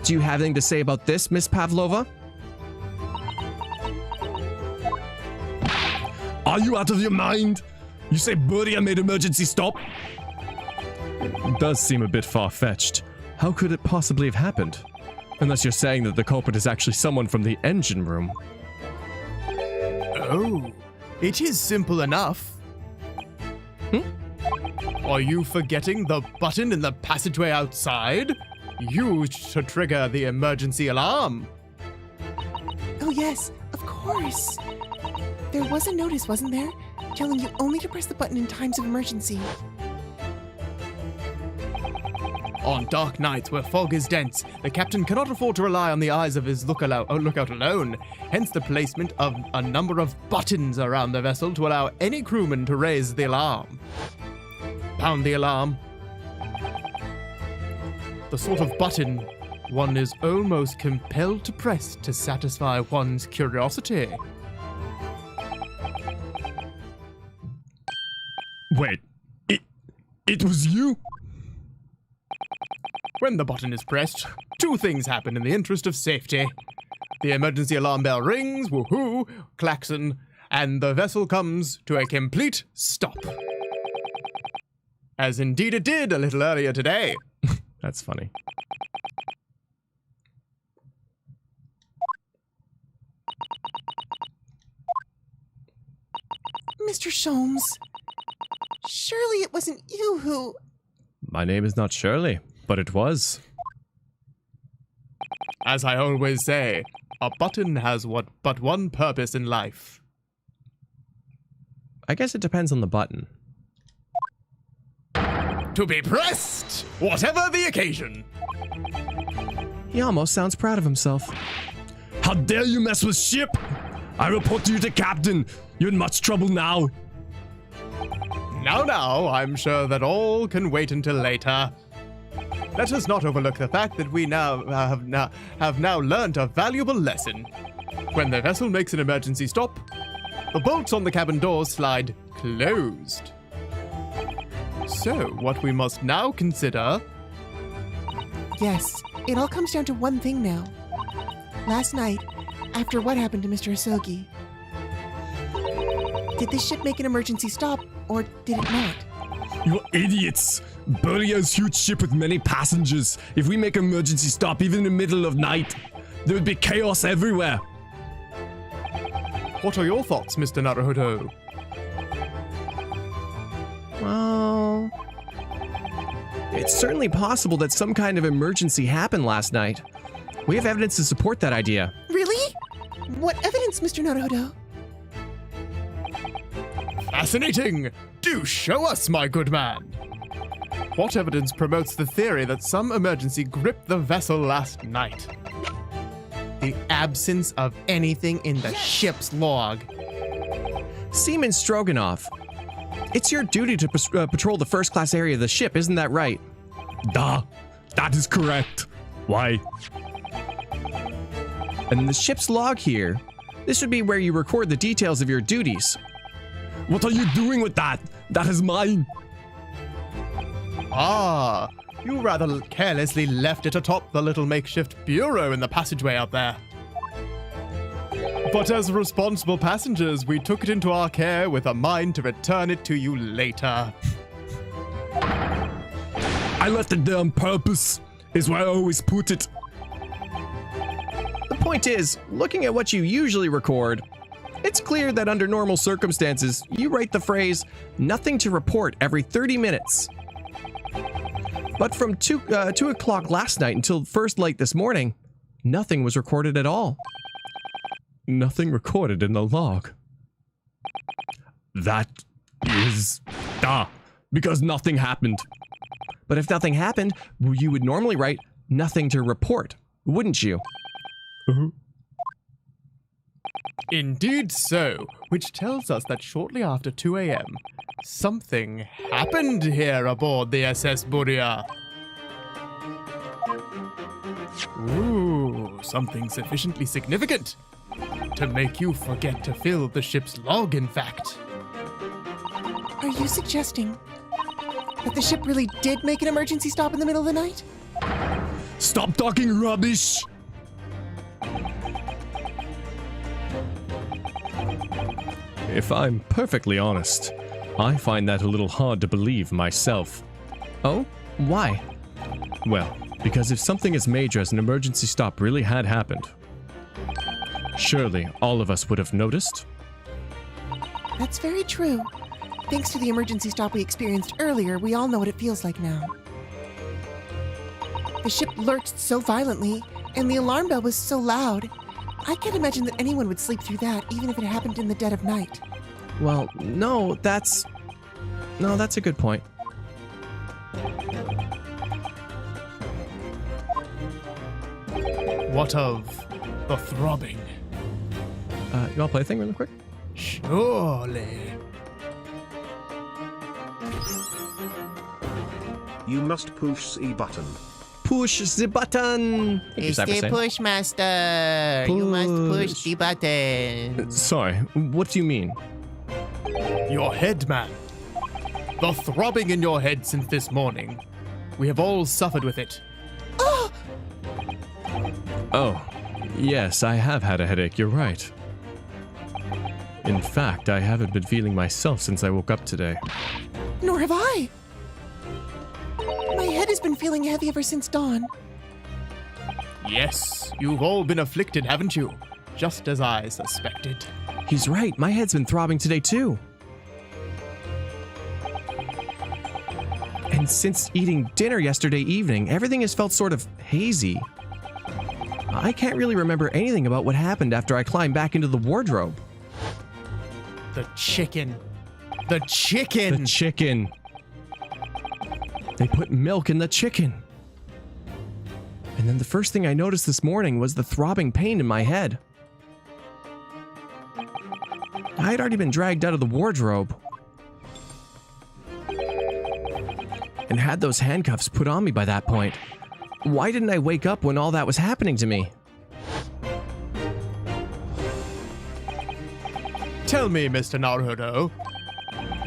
Do you have anything to say about this, Miss Pavlova? Are you out of your mind? You say Burya made emergency stop? It does seem a bit far-fetched. How could it possibly have happened? Unless you're saying that the culprit is actually someone from the engine room. Oh, it is simple enough. Are you forgetting the button in the passageway outside? Used to trigger the emergency alarm. Oh yes, of course. There was a notice, wasn't there? Telling you only to press the button in times of emergency. On dark nights where fog is dense, the captain cannot afford to rely on the eyes of his lookout alone, hence the placement of a number of buttons around the vessel to allow any crewman to raise the alarm. Pound the alarm. The sort of button one is almost compelled to press to satisfy one's curiosity. Wait, it was you? When the button is pressed, two things happen in the interest of safety. The emergency alarm bell rings, woohoo, klaxon, and the vessel comes to a complete stop. As indeed it did a little earlier today. That's funny. Mr. Sholmes, surely it wasn't you who... My name is not Shirley, but it was. As I always say, a button has but one purpose in life. I guess it depends on the button. To be pressed, whatever the occasion. He almost sounds proud of himself. How dare you mess with ship? I report you to captain. You're in much trouble now. Now, I'm sure that all can wait until later. Let us not overlook the fact that we have now learnt a valuable lesson. When the vessel makes an emergency stop, the bolts on the cabin doors slide closed. So, what we must now consider... Yes, it all comes down to one thing now. Last night, after what happened to Mr. Asogi, did this ship make an emergency stop, or did it not? You idiots! Burya's huge ship with many passengers. If we make an emergency stop even in the middle of night, there would be chaos everywhere. What are your thoughts, Mr. Naruhodo? Well, it's certainly possible that some kind of emergency happened last night. We have evidence to support that idea. Really? What evidence, Mr. Naruhodo? Fascinating! Do show us, my good man! What evidence promotes the theory that some emergency gripped the vessel last night? The absence of anything in the ship's log. Seaman Stroganoff, it's your duty to patrol the first-class area of the ship, isn't that right? Duh, that is correct. Why? And in the ship's log here, this would be where you record the details of your duties. What are you doing with that? That is mine. Ah, you rather carelessly left it atop the little makeshift bureau in the passageway out there. But as responsible passengers, we took it into our care with a mind to return it to you later. I left it there on purpose, is where I always put it. The point is, looking at what you usually record, it's clear that under normal circumstances, you write the phrase, "nothing to report" every 30 minutes. But from 2 o'clock last night until first light this morning, nothing was recorded at all. Nothing recorded in the log. That is... because nothing happened. But if nothing happened, you would normally write "nothing to report," wouldn't you? Indeed so, which tells us that shortly after 2 a.m., something happened here aboard the SS Burya. Ooh, something sufficiently significant to make you forget to fill the ship's log, in fact. you suggesting that the ship really did make an emergency stop in the middle of the night? Stop talking rubbish! If I'm perfectly honest, I find that a little hard to believe myself. Oh? Why? Well, because if something as major as an emergency stop really had happened, surely all of us would have noticed. That's very true. Thanks to the emergency stop we experienced earlier, we all know what it feels like now. The ship lurched so violently, and the alarm bell was so loud. I can't imagine that anyone would sleep through that, even if it happened in the dead of night. Well, no, that's a good point. What of the throbbing? You wanna play a thing really quick? Surely. You must push the button. Push the button! Thank you, It's the Cyber push master. You must push the button. Sorry, what do you mean? Your head, man. The throbbing in your head since this morning. We have all suffered with it. Oh, yes, I have had a headache, you're right. In fact, I haven't been feeling myself since I woke up today. Nor have I. My head has been feeling heavy ever since dawn. Yes, you've all been afflicted, haven't you? Just as I suspected. He's right, my head's been throbbing today too. And since eating dinner yesterday evening, everything has felt sort of hazy. I can't really remember anything about what happened after I climbed back into the wardrobe. The chicken. The chicken! The chicken. They put milk in the chicken. And then the first thing I noticed this morning was the throbbing pain in my head. I had already been dragged out of the wardrobe and had those handcuffs put on me by that point. Why didn't I wake up when all that was happening to me? Tell me, Mr. Naruto.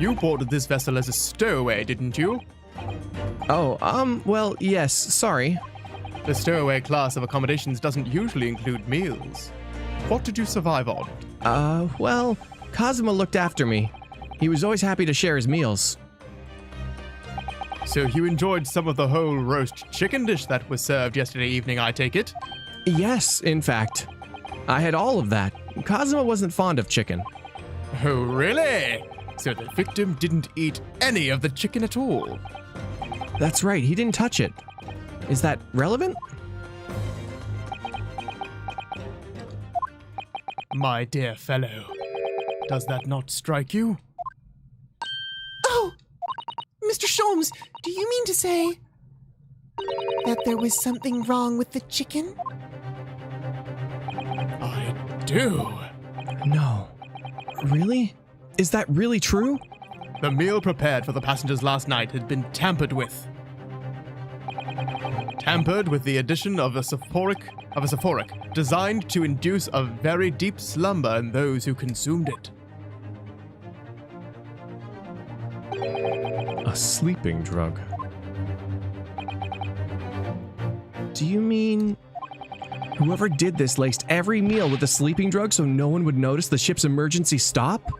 You boarded this vessel as a stowaway, didn't you? Oh, well, yes, sorry. The stowaway class of accommodations doesn't usually include meals. What did you survive on? Well, Kazuma looked after me. He was always happy to share his meals. So you enjoyed some of the whole roast chicken dish that was served yesterday evening, I take it? Yes, in fact. I had all of that. Kazuma wasn't fond of chicken. Oh, really? So the victim didn't eat any of the chicken at all? That's right, he didn't touch it. Is that relevant? My dear fellow, does that not strike you? Oh! Mr. Sholmes, do you mean to say that there was something wrong with the chicken? I do. No. Really? Is that really true? The meal prepared for the passengers last night had been tampered with. Tampered with the addition of a soporific designed to induce a very deep slumber in those who consumed it. A sleeping drug. Do you mean whoever did this laced every meal with a sleeping drug so no one would notice the ship's emergency stop?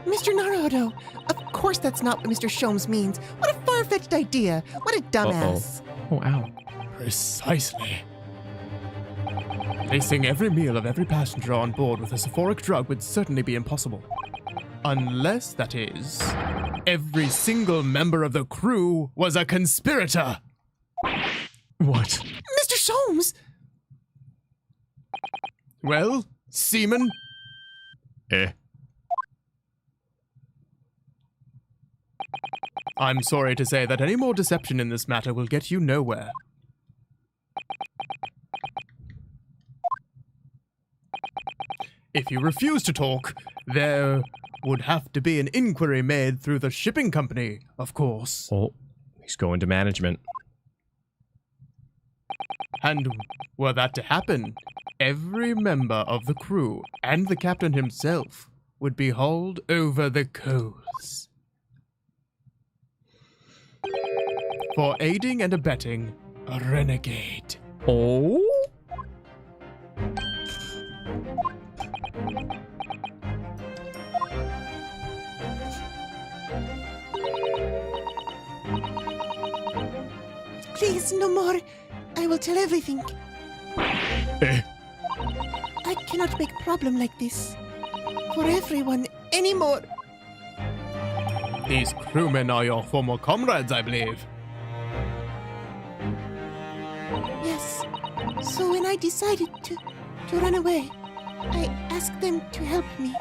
Mr. Naruto, of course that's not what Mr. Sholmes means. What a far-fetched idea. What a dumbass. Oh, ow. Precisely. Lacing every meal of every passenger on board with a soporific drug would certainly be impossible. Unless, that is, every single member of the crew was a conspirator. What? Mr. Sholmes! Well, seaman? I'm sorry to say that any more deception in this matter will get you nowhere. If you refuse to talk, there would have to be an inquiry made through the shipping company, of course. Oh, he's going to management. And were that to happen, every member of the crew and the captain himself would be hauled over the coals for aiding and abetting a renegade. Oh? Please, no more. I will tell everything. I cannot make problem like this for everyone anymore. These crewmen are your former comrades, I believe. Yes. So when I decided to run away, I asked them to help me.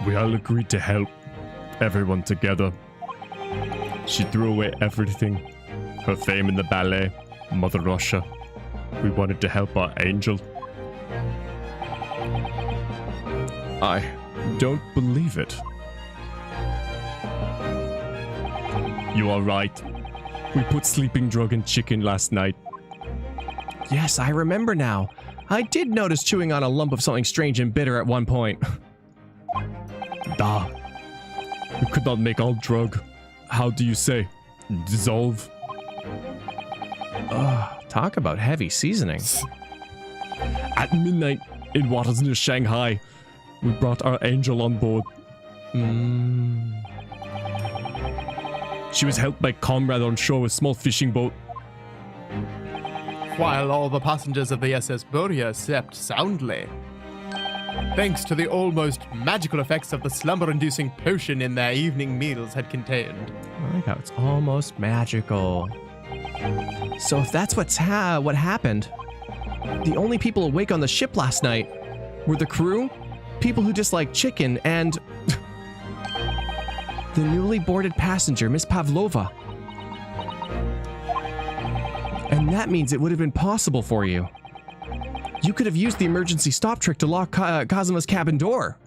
We all agreed to help everyone together. She threw away everything. Her fame in the ballet, Mother Russia. We wanted to help our angel. I Don't believe it. You are right. We put sleeping drug in chicken last night. Yes, I remember now. I did notice chewing on a lump of something strange and bitter at one point. Da. We could not make all drug. How do you say? Dissolve? Ugh, talk about heavy seasonings. At midnight, in waters near Shanghai, we brought our angel on board. She was helped by comrade on shore with small fishing boat. While all the passengers of the SS Boria slept soundly, thanks to the almost magical effects of the slumber-inducing potion in their evening meals had contained. I like how it's almost magical. So if that's what happened, the only people awake on the ship last night were the crew, people who dislike chicken, and the newly boarded passenger, Miss Pavlova. And that means it would have been possible for you. You could have used the emergency stop trick to lock Kazuma's cabin door.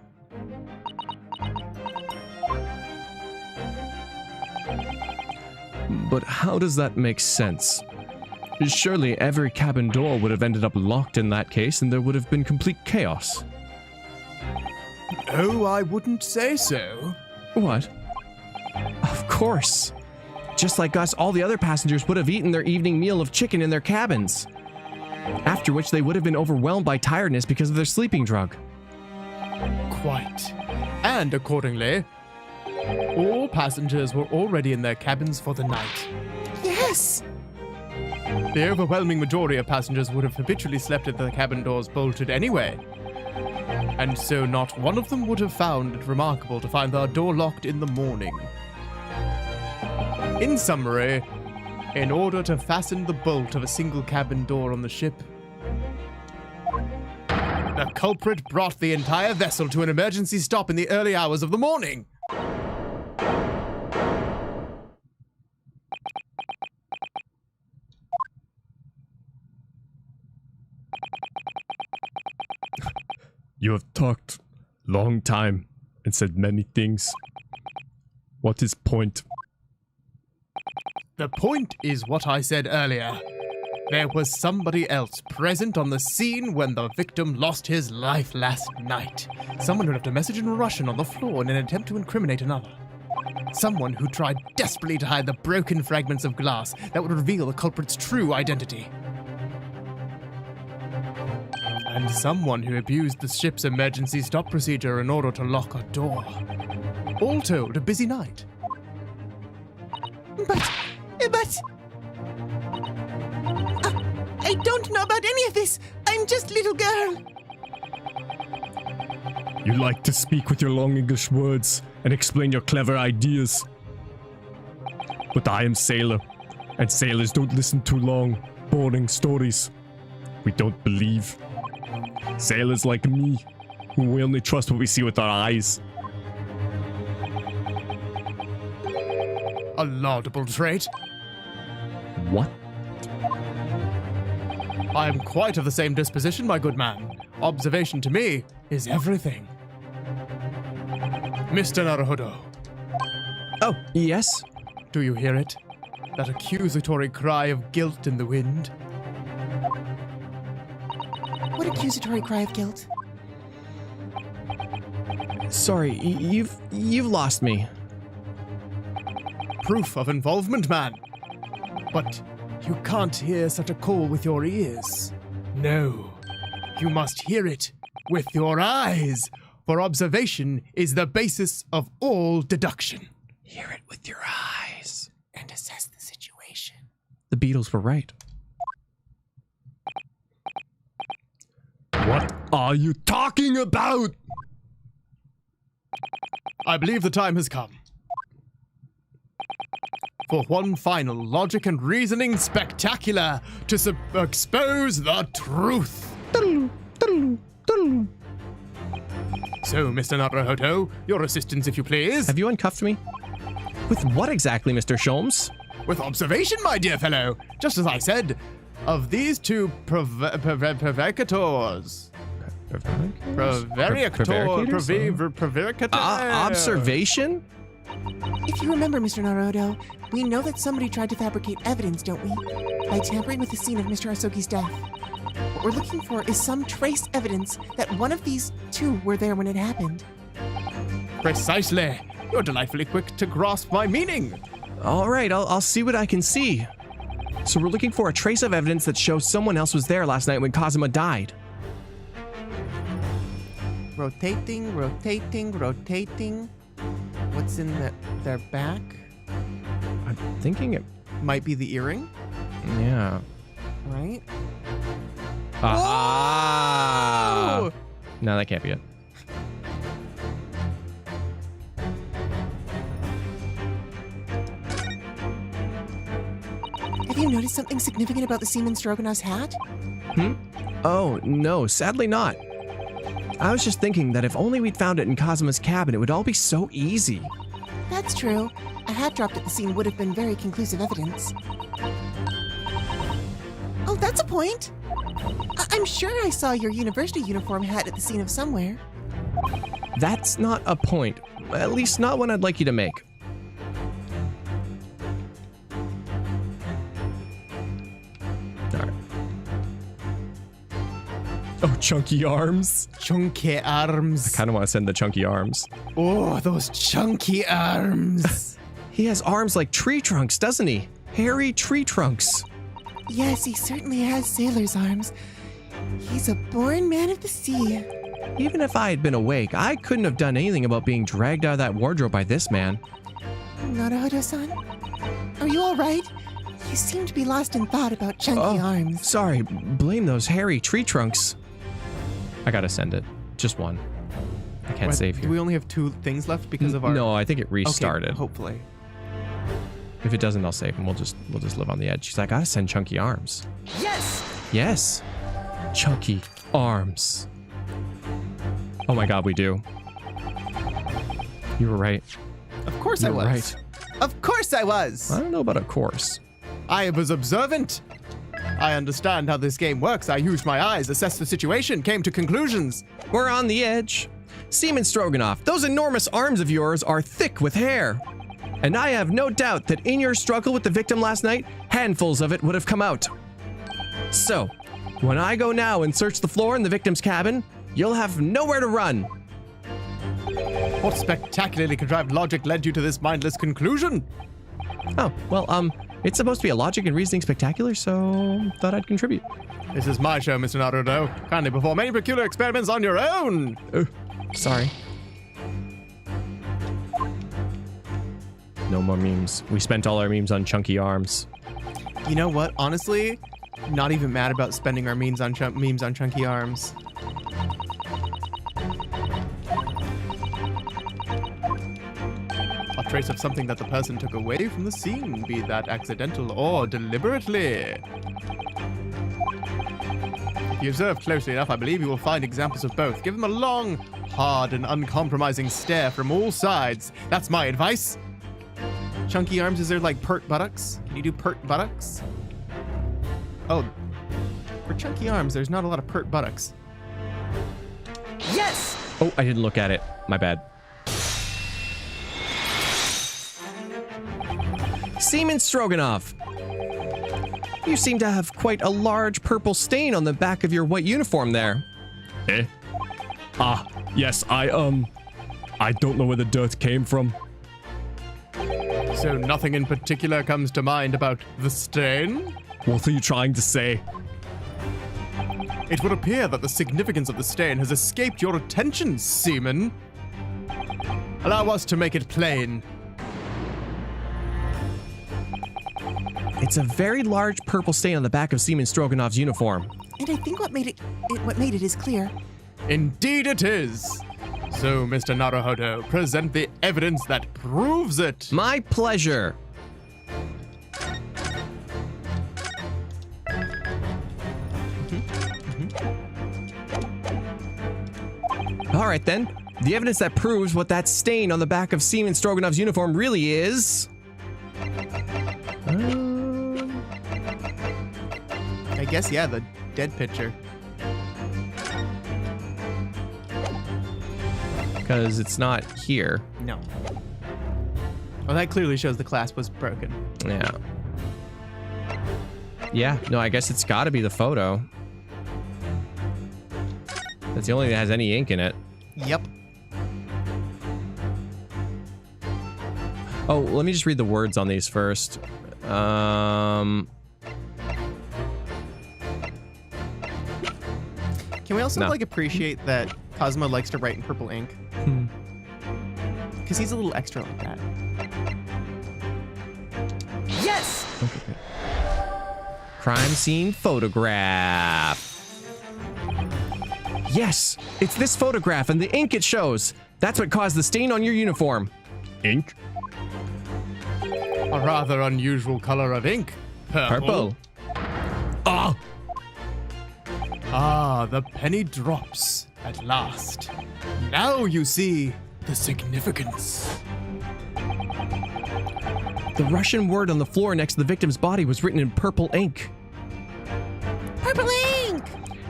But how does that make sense? Surely every cabin door would have ended up locked in that case, and there would have been complete chaos. Oh, I wouldn't say so. What? Of course. Just like us, all the other passengers would have eaten their evening meal of chicken in their cabins. After which they would have been overwhelmed by tiredness because of their sleeping drug. Quite. And accordingly, all passengers were already in their cabins for the night. Yes! The overwhelming majority of passengers would have habitually slept with their cabin doors bolted anyway. And so not one of them would have found it remarkable to find their door locked in the morning. In summary, in order to fasten the bolt of a single cabin door on the ship, the culprit brought the entire vessel to an emergency stop in the early hours of the morning. You have talked long time and said many things. What is point? The point is what I said earlier. There was somebody else present on the scene when the victim lost his life last night. Someone who left a message in Russian on the floor in an attempt to incriminate another. Someone who tried desperately to hide the broken fragments of glass that would reveal the culprit's true identity. And someone who abused the ship's emergency stop procedure in order to lock a door. All told, a busy night. But... I don't know about any of this. I'm just a little girl. You like to speak with your long English words and explain your clever ideas. But I am sailor, and sailors don't listen to long, boring stories. We don't believe. Sailors like me, who we only trust what we see with our eyes. A laudable trait. What? I am quite of the same disposition, my good man. Observation to me is everything. Mr. Naruhodo, Oh, yes? do you hear it? That accusatory cry of guilt in the wind? What accusatory cry of guilt? Sorry, you've lost me. Proof of involvement, man. But you can't hear such a call with your ears. No, you must hear it with your eyes, for observation is the basis of all deduction. Hear it with your eyes. And assess the situation. The Beatles were right. What are you talking about? I believe the time has come for one final logic and reasoning spectacular to expose the truth. So, Mr. Naruhodo, your assistance, if you please. Have you uncuffed me? With what exactly, Mr. Sholmes? With observation, my dear fellow. Just as I said, of these two provocators. Observation? If you remember, Mr. Naruto, we know that somebody tried to fabricate evidence, don't we? By tampering with the scene of Mr. Asoki's death. What we're looking for is some trace evidence that one of these two were there when it happened. Precisely. You're delightfully quick to grasp my meaning. All right, I'll see what I can see. So we're looking for a trace of evidence that shows someone else was there last night when Kazuma died. Rotating, rotating, rotating. What's in their back? I'm thinking it Might be the earring, Yeah. right? Ah! Whoa! No, that can't be it. Have you noticed something significant about the Seaman Stroganoff's hat? Oh, no, sadly not. I was just thinking that if only we'd found it in Kazuma's cabin, it would all be so easy. That's true. A hat dropped at the scene would have been very conclusive evidence. Oh, that's a point! I'm sure I saw your university uniform hat at the scene of somewhere. That's not a point. At least not one I'd like you to make. Alright. Oh, chunky arms. Chunky arms. I kind of want to send the chunky arms. Oh, those chunky arms. He has arms like tree trunks, doesn't he? Hairy tree trunks. Yes, he certainly has sailor's arms. He's a born man of the sea. Even if I had been awake, I couldn't have done anything about being dragged out of that wardrobe by this man. Naruto-san? Are you all right? You seem to be lost in thought about chunky arms. Sorry, blame those hairy tree trunks. I gotta send it. Just one. I can't What, save do here. we only have 2 things left because of our... No, I think it restarted. Okay, hopefully. If it doesn't, I'll save him. We'll just live on the edge. She's like, I gotta send chunky arms. Yes! Yes. Chunky arms. Oh my god, we do. You were right. Of course You I were was. right. Of course I was. I don't know about a course. I was observant. I understand how this game works. I used my eyes, assessed the situation, came to conclusions. We're on the edge. Seaman Stroganoff, those enormous arms of yours are thick with hair. And I have no doubt that in your struggle with the victim last night, handfuls of it would have come out. So, when I go now and search the floor in the victim's cabin, you'll have nowhere to run. What spectacularly contrived logic led you to this mindless conclusion? Oh, well, it's supposed to be a logic and reasoning spectacular, so thought I'd contribute. This is my show, Mr. Naruto. Kindly perform any peculiar experiments on your own. Sorry. No more memes. We spent all our memes on chunky arms. You know what? Honestly, not even mad about spending our memes on chunky arms. A trace of something that the person took away from the scene, be that accidental or deliberately. If you observe closely enough, I believe you will find examples of both. Give them a long, hard, and uncompromising stare from all sides. That's my advice. Chunky arms, is there like pert buttocks? Can you do pert buttocks? Oh, for chunky arms, there's not a lot of pert buttocks. Yes! Oh, I didn't look at it. My bad. Seaman Stroganoff. You seem to have quite a large purple stain on the back of your white uniform there. Eh? Ah, yes, I I don't know where the dirt came from. So nothing in particular comes to mind about the stain? What are you trying to say? It would appear that the significance of the stain has escaped your attention, seaman. Allow us to make it plain. It's a very large purple stain on the back of Seaman Stroganov's uniform. And I think what made it is clear. Indeed it is. So, Mr. Naruhodo, present the evidence that proves it. My pleasure. All right, then. The evidence that proves what that stain on the back of Seaman Stroganov's uniform really is... I guess, yeah, the dead picture. Because it's not here. No. Well, that clearly shows the clasp was broken. Yeah. Yeah, no, I guess it's got to be the photo. That's the only thing that has any ink in it. Yep. Oh, let me just read the words on these first. Can we also, No. like, appreciate that Cosmo likes to write in purple ink? Because he's a little extra like that. Yes! Okay, good. Crime scene photograph. Yes, it's this photograph and the ink it shows. That's what caused the stain on your uniform. Ink? A rather unusual color of ink. Purple. Ah! Ah, the penny drops at last. Now you see the significance. The Russian word on the floor next to the victim's body was written in purple ink. Purple ink!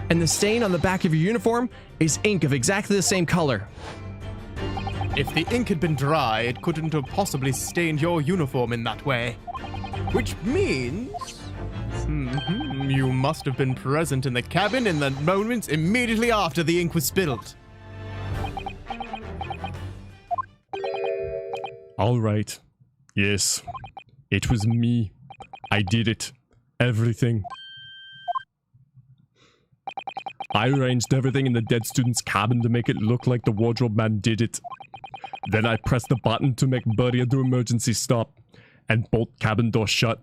And the stain on the back of your uniform is ink of exactly the same color. If the ink had been dry, it couldn't have possibly stained your uniform in that way. Which means... you must have been present in the cabin in the moments immediately after the ink was spilled. All right. Yes. It was me. I did it. Everything. I arranged everything in the dead student's cabin to make it look like the wardrobe man did it. Then I pressed the button to make Burnaby do emergency stop and bolt cabin door shut.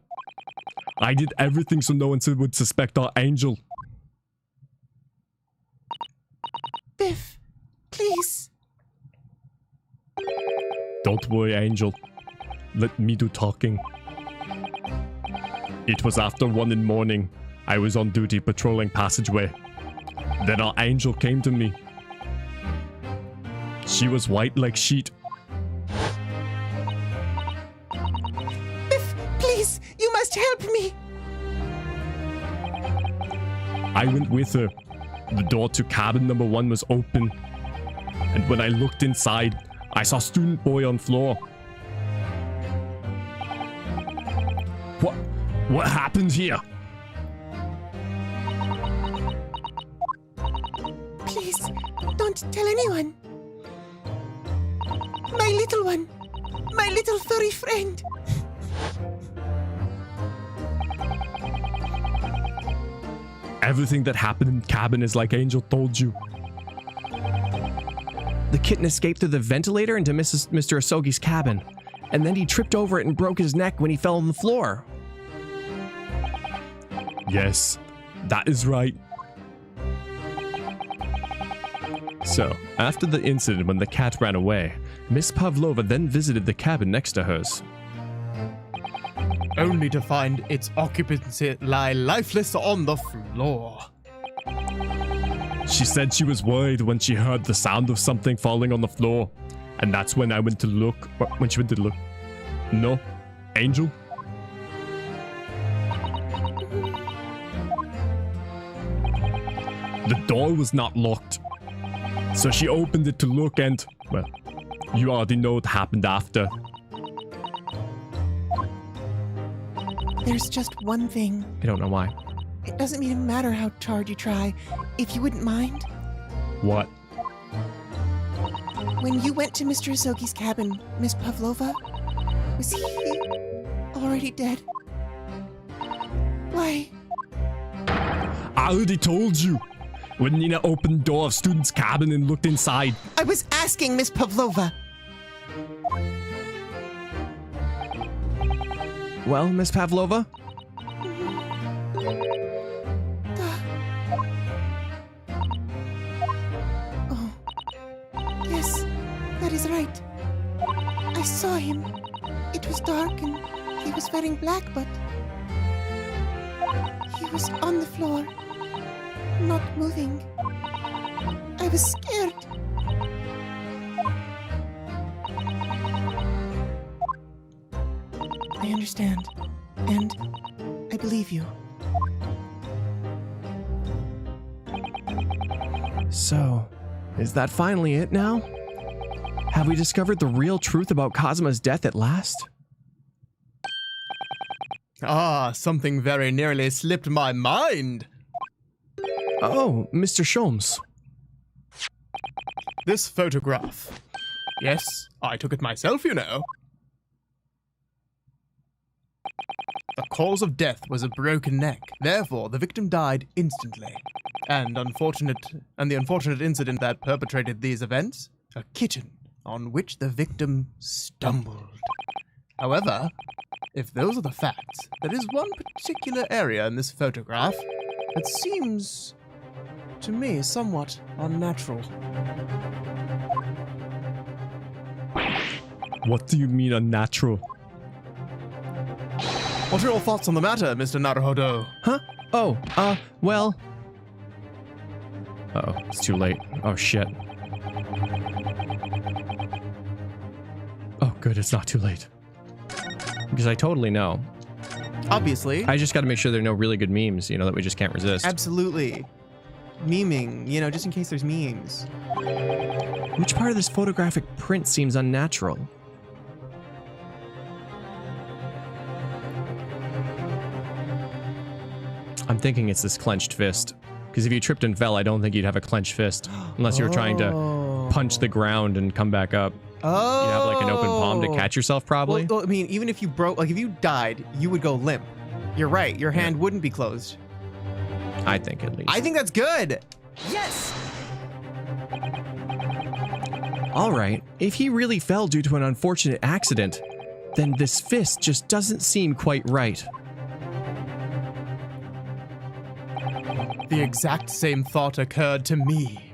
I did everything so no one would suspect our angel. Biff, please. Don't worry, Angel. Let me do talking. It was after 1 in the morning. I was on duty patrolling passageway. Then our angel came to me. She was white like sheet. Biff, please, you must help me. I went with her. The door to cabin number 1 was open. And when I looked inside, I saw student boy on floor. What happened here? Please, don't tell anyone. My little one. My little furry friend. Everything that happened in cabin is like Angel told you. The kitten escaped through the ventilator into Mr. Asogi's cabin, and then he tripped over it and broke his neck when he fell on the floor. Yes, that is right. So, after the incident when the cat ran away, Miss Pavlova then visited the cabin next to hers. Only to find its occupants lie lifeless on the floor. She said she was worried when she heard the sound of something falling on the floor. And that's when I went to look. When she went to look. No? Angel? The door was not locked. So she opened it to look and, well, you already know what happened after. There's just one thing. I don't know why. It doesn't even matter how hard you try. If you wouldn't mind, What? When you went to Mr. Asogi's cabin, Miss Pavlova, was he already dead? Why? I already told you. When Nina opened the door of student's cabin and looked inside. I was asking Miss Pavlova. Well, Miss Pavlova? Oh, yes, that is right. I saw him. It was dark and he was wearing black, but he was on the floor, not moving. I was scared. I understand, and I believe you. So, is that finally it now? Have we discovered the real truth about Kazuma's death at last? Ah, something very nearly slipped my mind. Oh, Mr. Sholmes. This photograph. Yes, I took it myself, you know. The cause of death was a broken neck. Therefore, the victim died instantly. And the unfortunate incident that perpetrated these events, a kitten on which the victim stumbled. However, if those are the facts, there is one particular area in this photograph that seems, to me, somewhat unnatural. What do you mean unnatural? What are your thoughts on the matter, Mr. Naruhodo? Huh? Oh, well... Uh-oh, it's too late. Oh, shit. Oh, good, it's not too late. Because I totally know. Obviously. I just gotta make sure there are no really good memes, you know, that we just can't resist. Absolutely. Memeing, you know, just in case there's memes. Which part of this photographic print seems unnatural? I'm thinking it's this clenched fist. Because if you tripped and fell, I don't think you'd have a clenched fist. Unless you were trying to punch the ground and come back up. Oh. You'd have like an open palm to catch yourself, probably. Well, I mean, even if you broke, like if you died, you would go limp. You're right. Your hand wouldn't be closed. I think at least. I think that's good. Yes! All right, if he really fell due to an unfortunate accident, then this fist just doesn't seem quite right. The exact same thought occurred to me.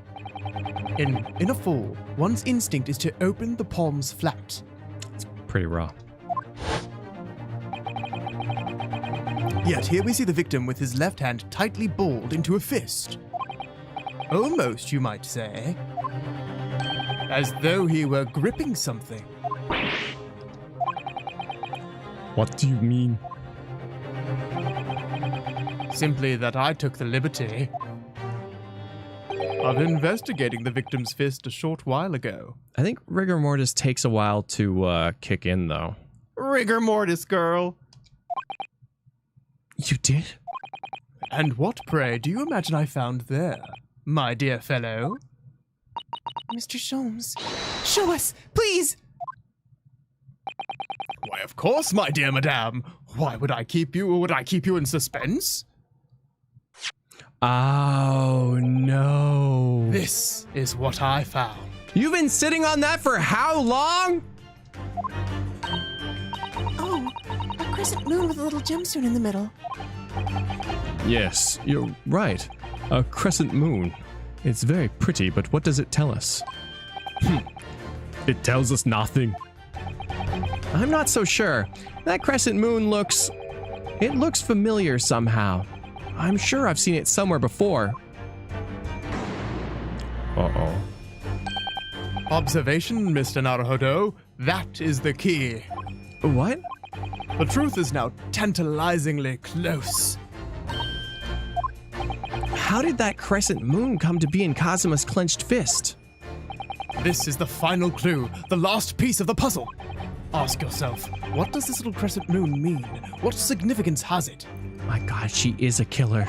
In a fall, one's instinct is to open the palms flat. It's pretty raw. Yet here we see the victim with his left hand tightly balled into a fist. Almost, you might say. As though he were gripping something. What do you mean? Simply that I took the liberty of investigating the victim's fist a short while ago. I think rigor mortis takes a while to kick in, though. Rigor mortis, girl. You did? And what, pray, do you imagine I found there, my dear fellow? Mr. Sholmes, show us, please! Why, of course, my dear madame. Why would I keep you in suspense? Oh, no. This is what I found. You've been sitting on that for how long? Oh, a crescent moon with a little gemstone in the middle. Yes, you're right. A crescent moon. It's very pretty, but what does it tell us? It tells us nothing. I'm not so sure. That crescent moon looks familiar somehow. I'm sure I've seen it somewhere before. Uh-oh. Observation, Mr. Naruhodo. That is the key. What? The truth is now tantalizingly close. How did that crescent moon come to be in Kazuma's clenched fist? This is the final clue, the last piece of the puzzle. Ask yourself, what does this little crescent moon mean? What significance has it? My God, she is a killer.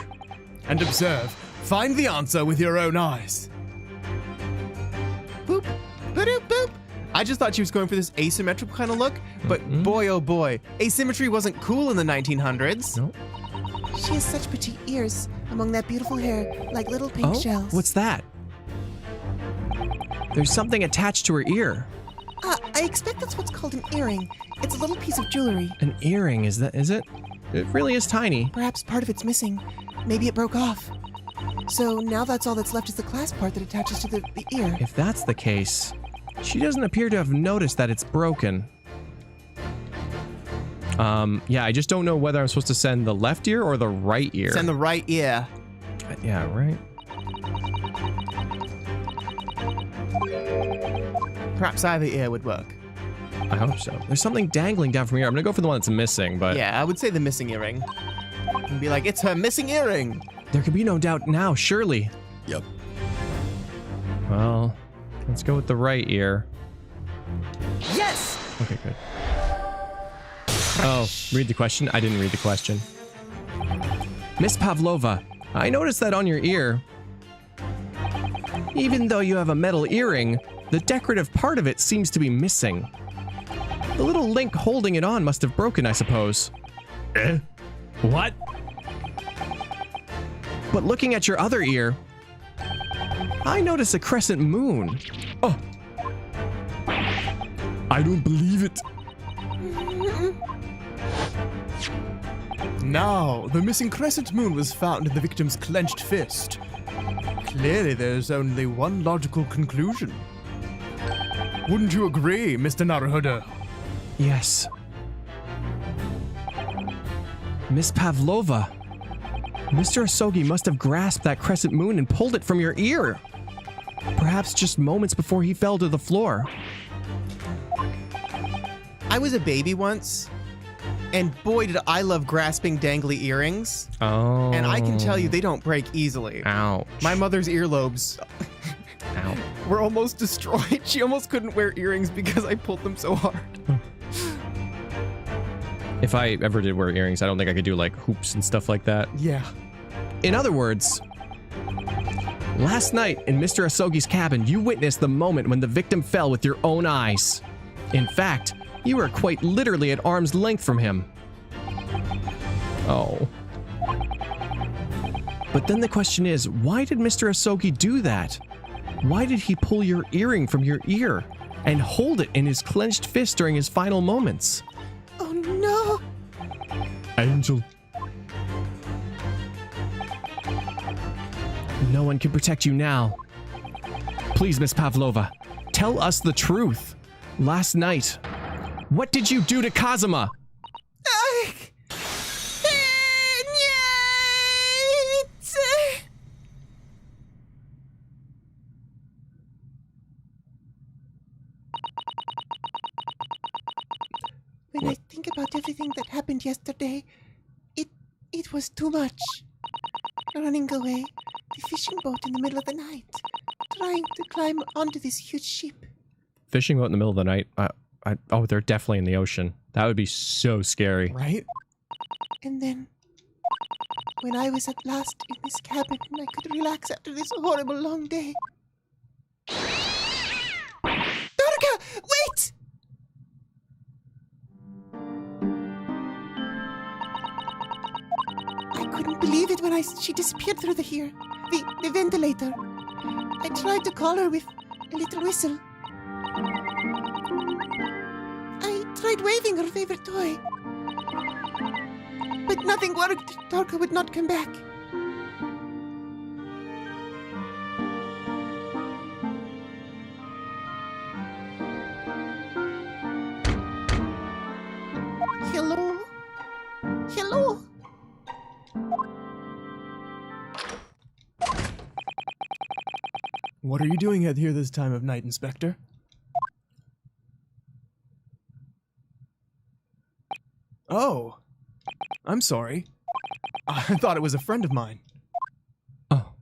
And observe. Find the answer with your own eyes. Boop. Ba-doop, boop. I just thought she was going for this asymmetrical kind of look, but boy, oh boy, asymmetry wasn't cool in the 1900s. Nope. She has such petite ears among that beautiful hair, like little pink shells. What's that? There's something attached to her ear. I expect that's what's called an earring. It's a little piece of jewelry. An earring, is it? It really is tiny. Perhaps part of it's missing. Maybe it broke off. So now that's all that's left is the clasp part that attaches to the ear. If that's the case, she doesn't appear to have noticed that it's broken. Yeah, I just don't know whether I'm supposed to send the left ear or the right ear. Send the right ear. Yeah, right. Perhaps either ear would work. I hope so. There's something dangling down from here. I'm gonna go for the one that's missing, but... Yeah, I would say the missing earring. And be like, it's her missing earring. There can be no doubt now, surely. Yep. Well, let's go with the right ear. Yes! Okay, good. Oh, read the question? I didn't read the question. Miss Pavlova, I noticed that on your ear, even though you have a metal earring, the decorative part of it seems to be missing. The little link holding it on must have broken, I suppose. Eh? What? But looking at your other ear, I notice a crescent moon. Oh. I don't believe it. Now, the missing crescent moon was found in the victim's clenched fist. Clearly, there's only one logical conclusion. Wouldn't you agree, Mr. Naruhodo? Yes. Miss Pavlova, Mr. Asogi must have grasped that crescent moon and pulled it from your ear. Perhaps just moments before he fell to the floor. I was a baby once, and boy did I love grasping dangly earrings. Oh. And I can tell you they don't break easily. Ouch. My mother's earlobes Ow. were almost destroyed. She almost couldn't wear earrings because I pulled them so hard. If I ever did wear earrings, I don't think I could do like hoops and stuff like that. Yeah. In other words, last night in Mr. Asogi's cabin, you witnessed the moment when the victim fell with your own eyes. In fact, you were quite literally at arm's length from him. Oh. But then the question is, why did Mr. Asogi do that? Why did he pull your earring from your ear and hold it in his clenched fist during his final moments? Oh no! Angel. No one can protect you now. Please, Miss Pavlova, tell us the truth. Last night, what did you do to Kazuma? When I think about everything that happened yesterday, it was too much. Running away, the fishing boat in the middle of the night, trying to climb onto this huge ship. Fishing boat in the middle of the night? Oh, they're definitely in the ocean. That would be so scary. Right? And then, when I was at last in this cabin and I could relax after this horrible long day. Dorka, wait! I couldn't believe it when she disappeared through the ventilator. I tried to call her with a little whistle. I tried waving her favorite toy. But nothing worked. Dorka would not come back. Hello? Hello? What are you doing out here this time of night, Inspector? Oh. I'm sorry. I thought it was a friend of mine. Oh.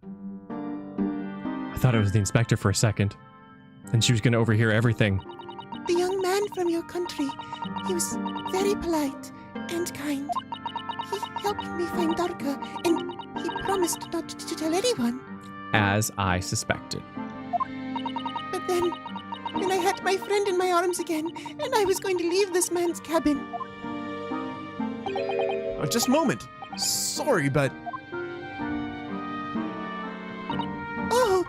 I thought it was the inspector for a second. And she was going to overhear everything. The young man from your country. He was very polite and kind. He helped me find Dorka, and he promised not to tell anyone. As I suspected. But then, and I had my friend in my arms again, and I was going to leave this man's cabin. Just a moment. Sorry, but Oh,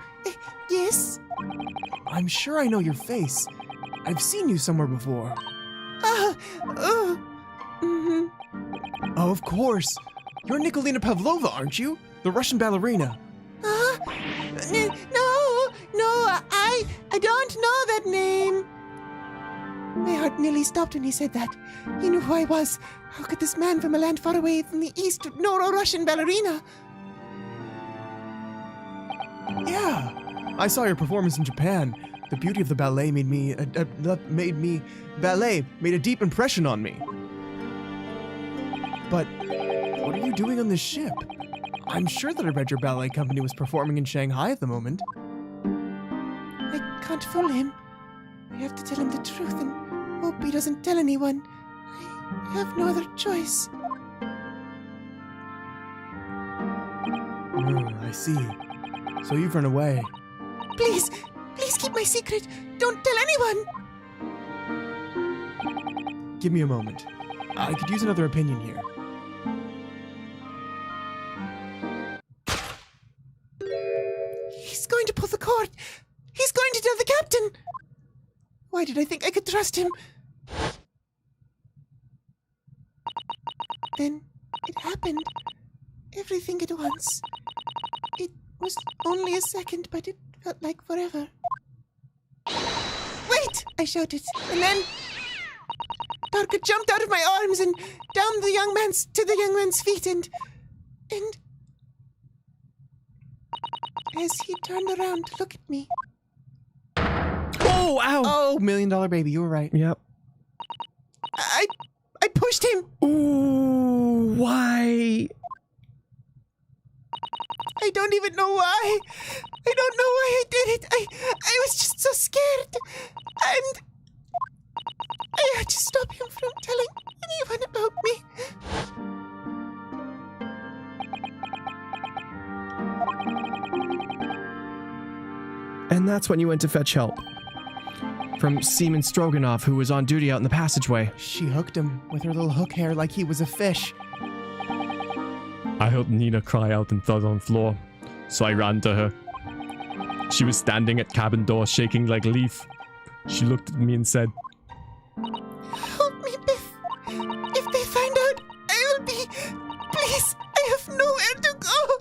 yes? I'm sure I know your face. I've seen you somewhere before. Mm-hmm. Oh, of course. You're Nikolina Pavlova, aren't you? The Russian ballerina. No, I don't know that name. My heart nearly stopped when he said that. He knew who I was. How could this man from a land far away from the east know a Russian ballerina? Yeah. I saw your performance in Japan. The beauty of the ballet made a deep impression on me. But what are you doing on this ship? I'm sure that I read your ballet company was performing in Shanghai at the moment. I can't fool him. I have to tell him the truth and hope he doesn't tell anyone. I have no other choice. I see. So you've run away. Please keep my secret. Don't tell anyone. Give me a moment. I could use another opinion here. He's going to pull the cord. He's going to tell the captain. Why did I think I could trust him? Then it happened. Everything at once. It was only a second, but it felt like forever. Wait! I shouted, and then Darka jumped out of my arms and down to the young man's feet, and as he turned around to look at me. Oh, ow! Oh, $1 Million Baby, you were right. Yep. I pushed him. Ooh, why? I don't even know why. I don't know why I did it. I was just so scared. And I had to stop him from telling anyone about me. And that's when you went to fetch help. From Seaman Stroganoff, who was on duty out in the passageway. She hooked him with her little hook hair like he was a fish. I heard Nina cry out and thud on the floor, so I ran to her. She was standing at cabin door, shaking like a leaf. She looked at me and said, Help me, Biff. If they find out, I will be... Please, I have nowhere to go.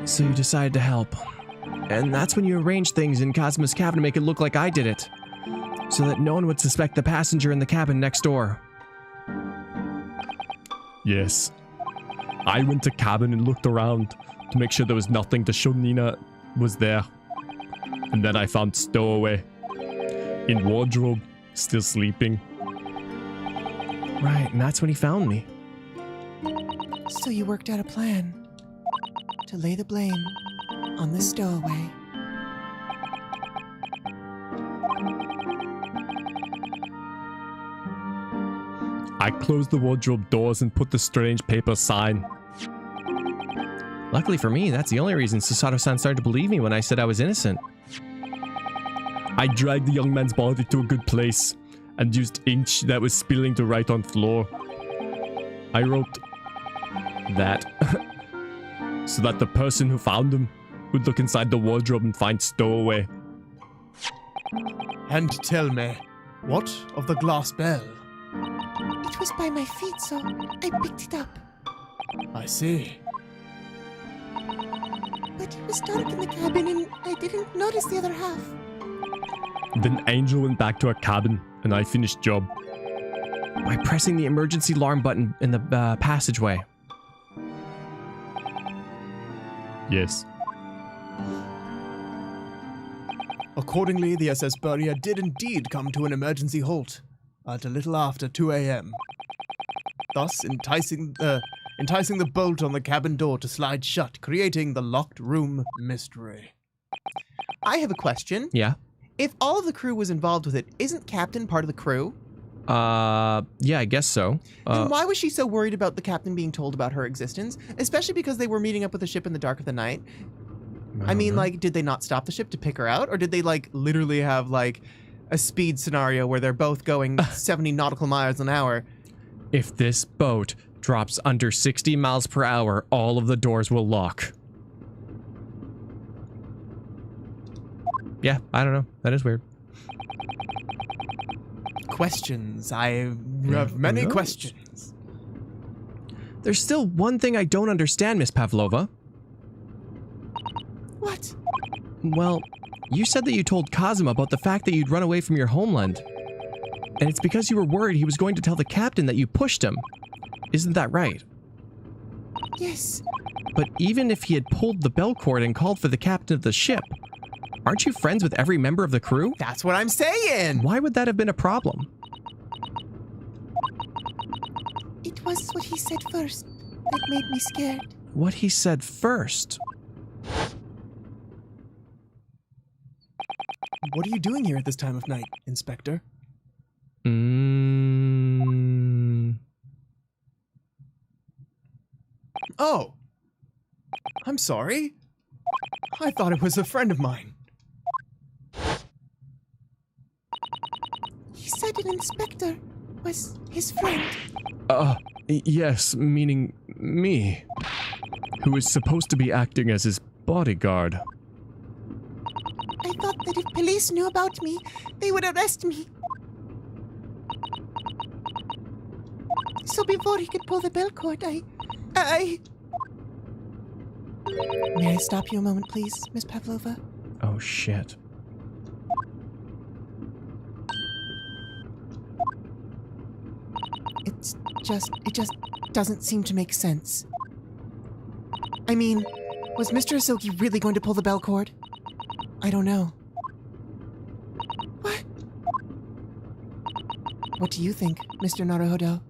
So you decided to help. And that's when you arranged things in Cosmo's cabin to make it look like I did it. So that no one would suspect the passenger in the cabin next door. yes. I went to cabin and looked around to make sure there was nothing to show Nina was there. And then I found Stowaway in wardrobe, still sleeping. Right, and that's when he found me. So you worked out a plan to lay the blame on the stowaway. I closed the wardrobe doors and put the strange paper sign. Luckily for me, that's the only reason Susato-san started to believe me when I said I was innocent. I dragged the young man's body to a good place and used ink that was spilling to write on floor. I wrote that so that the person who found him would look inside the wardrobe and find Stowaway. And tell me, what of the glass bell? It was by my feet, so I picked it up. I see. But it was dark in the cabin and I didn't notice the other half. Then Angel went back to her cabin and I finished job. By pressing the emergency alarm button in the passageway. Yes. Accordingly, the SS Burya did indeed come to an emergency halt at a little after 2 a.m., thus enticing the bolt on the cabin door to slide shut, creating the locked room mystery. I have a question. Yeah. If all of the crew was involved with it, isn't Captain part of the crew? Yeah, I guess so. Then why was she so worried about the captain being told about her existence? Especially because they were meeting up with the ship in the dark of the night. I mean, like, did they not stop the ship to pick her out? Or did they, like, literally have, like, a speed scenario where they're both going 70 nautical miles an hour? If this boat drops under 60 miles per hour, all of the doors will lock. Yeah, I don't know. That is weird. Questions. I have many questions. There's still one thing I don't understand, Miss Pavlova. What? Well, you said that you told Kazuma about the fact that you'd run away from your homeland. And it's because you were worried he was going to tell the captain that you pushed him. Isn't that right? Yes. But even if he had pulled the bell cord and called for the captain of the ship, aren't you friends with every member of the crew? That's what I'm saying! Why would that have been a problem? It was what he said first that made me scared. What he said first? What are you doing here at this time of night, Inspector? Oh! I'm sorry. I thought it was a friend of mine. He said an inspector was his friend. Yes, meaning me, who is supposed to be acting as his bodyguard. I thought that if police knew about me, they would arrest me. So before he could pull the bell cord, I... May I stop you a moment, please, Miss Pavlova? Oh, shit. It just doesn't seem to make sense. I mean, was Mr. Asogi really going to pull the bell cord? I don't know. What? What do you think, Mr. Naruhodo?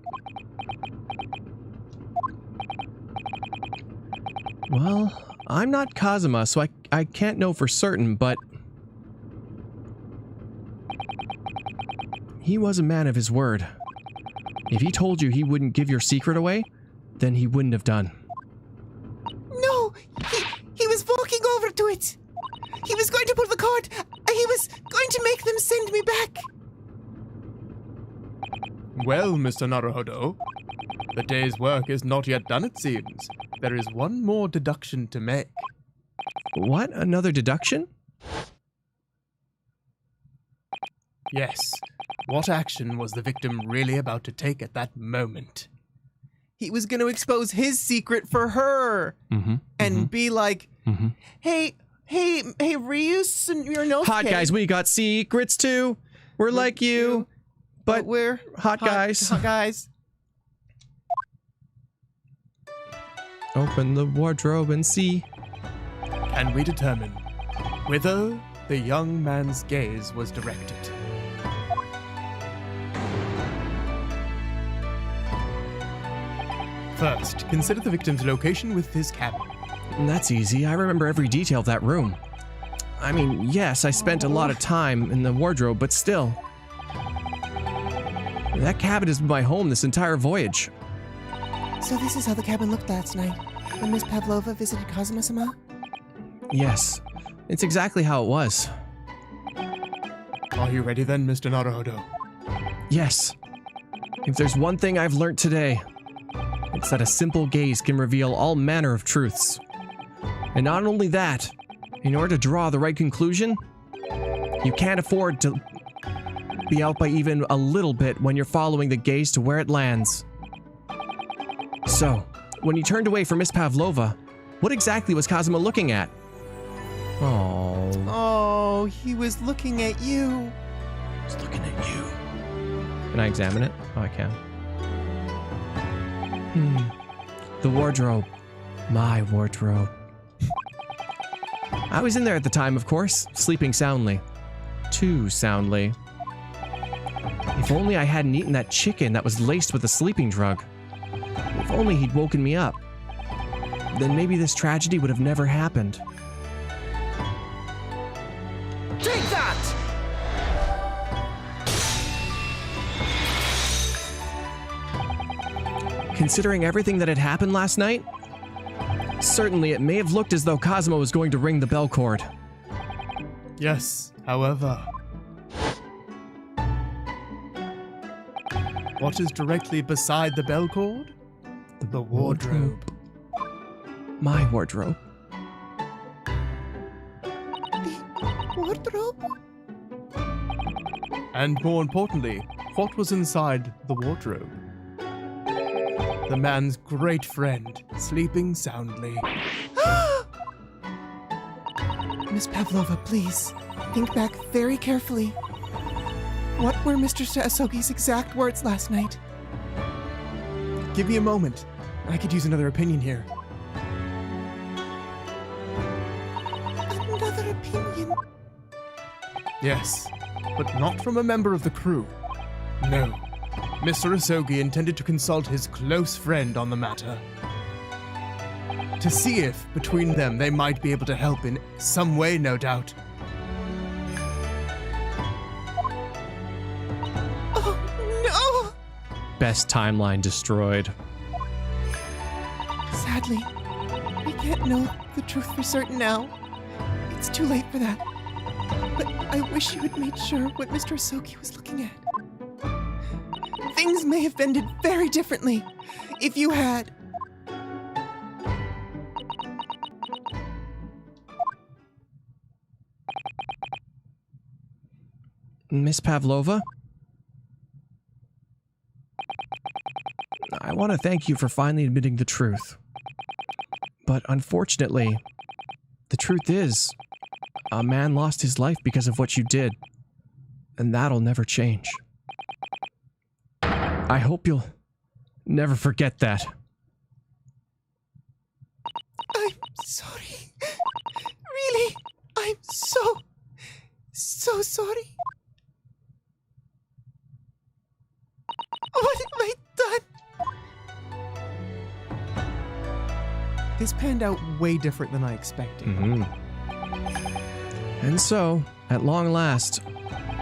Well, I'm not Kazuma, so I can't know for certain, but... he was a man of his word. If he told you he wouldn't give your secret away, then he wouldn't have done. No! He was walking over to it! He was going to pull the cord! He was going to make them send me back! Well, Mr. Naruhodo, the day's work is not yet done, it seems. There is one more deduction to make. What? Another deduction? Yes. What action was the victim really about to take at that moment? He was going to expose his secret for her. And be like, hey, Ryus and your nose. Hot guys, we got secrets too. We're like you, but we're hot guys. Hot guys. Open the wardrobe and see. Can we determine whither the young man's gaze was directed? First, consider the victim's location with his cabin. That's easy. I remember every detail of that room. I mean, yes, I spent a lot of time in the wardrobe, but still. That cabin has been my home this entire voyage. So this is how the cabin looked last night, when Miss Pavlova visited Kazuma-sama? Yes, it's exactly how it was. Are you ready then, Mr. Naruhodo? Yes. If there's one thing I've learned today, it's that a simple gaze can reveal all manner of truths. And not only that, in order to draw the right conclusion, you can't afford to be out by even a little bit when you're following the gaze to where it lands. So, when you turned away from Miss Pavlova, what exactly was Kazuma looking at? Oh, he was looking at you. He's looking at you. Can I examine it? Oh, I can. The wardrobe. My wardrobe. I was in there at the time, of course, sleeping soundly. Too soundly. If only I hadn't eaten that chicken that was laced with a sleeping drug. If only he'd woken me up. Then maybe this tragedy would have never happened. Take that! Considering everything that had happened last night, Certainly, it may have looked as though Cosmo was going to ring the bell cord. Yes, however, what is directly beside the bell cord? The wardrobe. My wardrobe. The wardrobe? And more importantly, what was inside the wardrobe? The man's great friend, sleeping soundly. Miss Pavlova, please, think back very carefully. What were Mr. Asogi's exact words last night? Give me a moment. I could use another opinion here. Another opinion? Yes, but not from a member of the crew. No. Mr. Asogi intended to consult his close friend on the matter. To see if, between them, they might be able to help in some way, no doubt. Oh, Best timeline destroyed. no! Sadly, we can't know the truth for certain now. It's too late for that. But I wish you had made sure what Mr. Asogi was looking at. Things may have ended very differently if you had. Miss Pavlova? I want to thank you for finally admitting the truth. But unfortunately, the truth is, a man lost his life because of what you did. And that'll never change. I hope you'll never forget that. I'm sorry. Really, I'm so sorry. What have I done? This panned out way different than I expected. And so, at long last,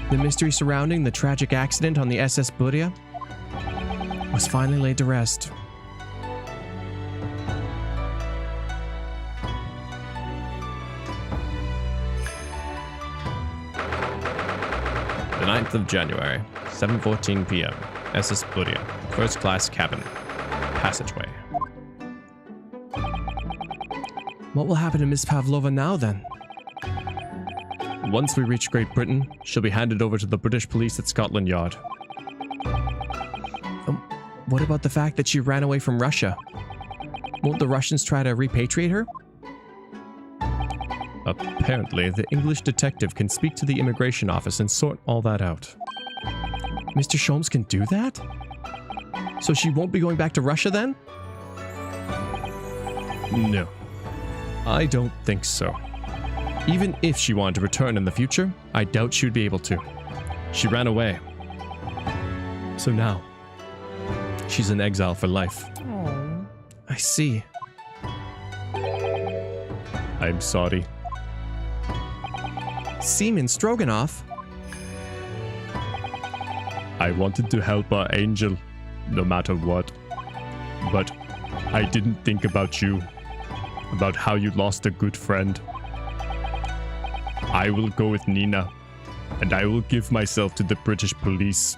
the mystery surrounding the tragic accident on the SS Buria was finally laid to rest. The 9th of January, 7:14 p.m. SS Buria, first class cabin, passageway. What will happen to Miss Pavlova now then? Once we reach Great Britain, she'll be handed over to the British police at Scotland Yard. What about the fact that she ran away from Russia? Won't the Russians try to repatriate her? Apparently, the English detective can speak to the immigration office and sort all that out. Mr. Sholmes can do that? So she won't be going back to Russia then? No. I don't think so. Even if she wanted to return in the future, I doubt she would be able to. She ran away. So now, she's in exile for life. Aww. I see. I'm sorry. Seaman Stroganoff? I wanted to help our angel, no matter what. But I didn't think about you. About how you lost a good friend. I will go with Nina, and I will give myself to the British police.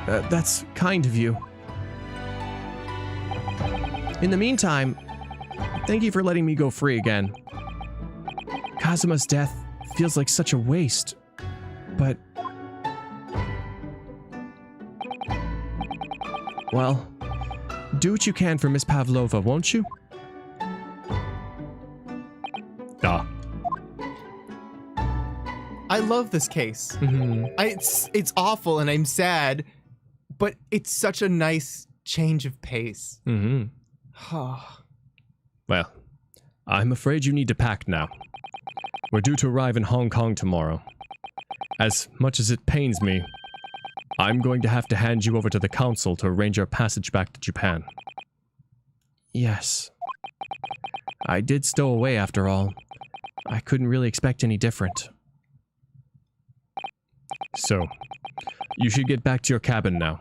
That's kind of you. In the meantime, thank you for letting me go free again. Kazuma's death feels like such a waste, but... well, do what you can for Miss Pavlova, won't you? I love this case. It's awful and I'm sad, but it's such a nice change of pace. Well, I'm afraid you need to pack now. We're due to arrive in Hong Kong tomorrow. As much as it pains me, I'm going to have to hand you over to the council to arrange our passage back to Japan. Yes. I did stow away after all. I couldn't really expect any different. So, you should get back to your cabin now.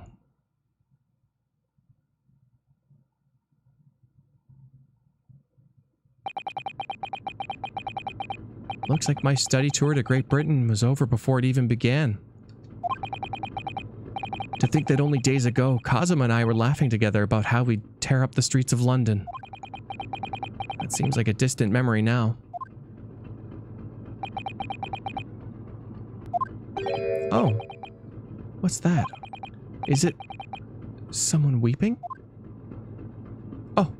Looks like my study tour to Great Britain was over before it even began. To think that only days ago, Cosima and I were laughing together about how we'd tear up the streets of London. That seems like a distant memory now. Oh. What's that? Is it someone weeping? Oh.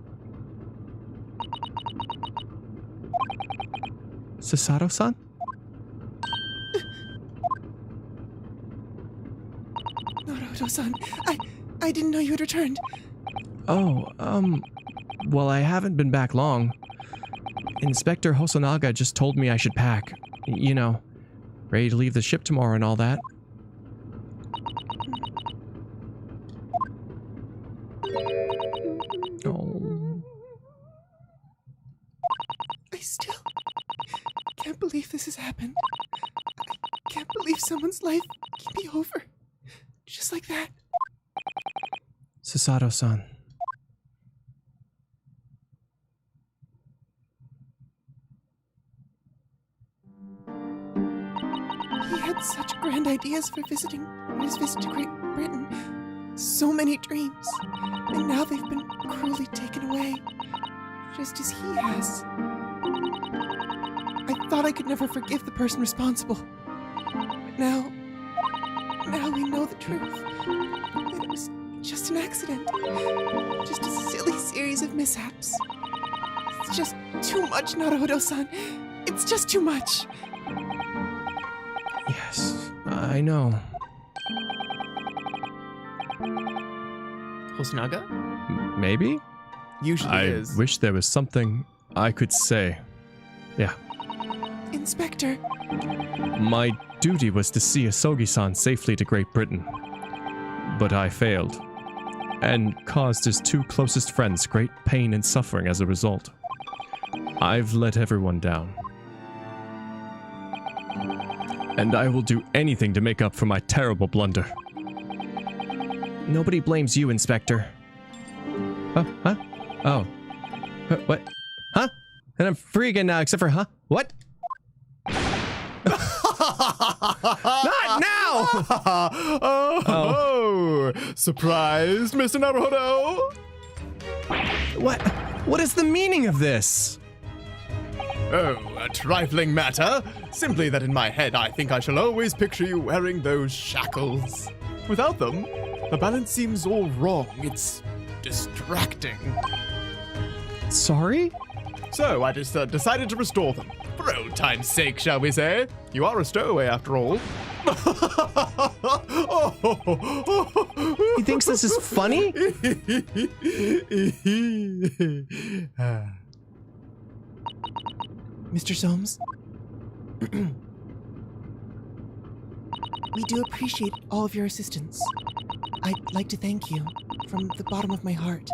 Sasato-san? Naruto-san, I didn't know you had returned. Oh, well, I haven't been back long. Inspector Hosonaga just told me I should pack. You know, ready to leave the ship tomorrow and all that. Oh. I still can't believe this has happened. I can't believe someone's life can be over. Just like that. Sasato-san. He had such grand ideas for his visit to Great Britain. So many dreams. And now they've been cruelly taken away. Just as he has. I thought I could never forgive the person responsible. But now we know the truth. That it was just an accident. Just a silly series of mishaps. It's just too much, Naruto-san. It's just too much. Yes, I know. Hosonaga? Maybe? Usually is. I wish there was something I could say. Yeah. Inspector. My duty was to see Asogi-san safely to Great Britain. But I failed. And caused his two closest friends great pain and suffering as a result. I've let everyone down. And I will do anything to make up for my terrible blunder. Nobody blames you, Inspector. Huh? Oh. What? Huh? And I'm free again now, except for, huh? What? Not now! Oh. Surprised, Mr. Naruto? What is the meaning of this? Oh, a trifling matter. Simply that in my head I think I shall always picture you wearing those shackles. Without them, the balance seems all wrong. It's distracting. Sorry? So I just decided to restore them. For old time's sake, shall we say? You are a stowaway after all. He thinks this is funny? Mr. Soames? We do appreciate all of your assistance. I'd like to thank you from the bottom of my heart.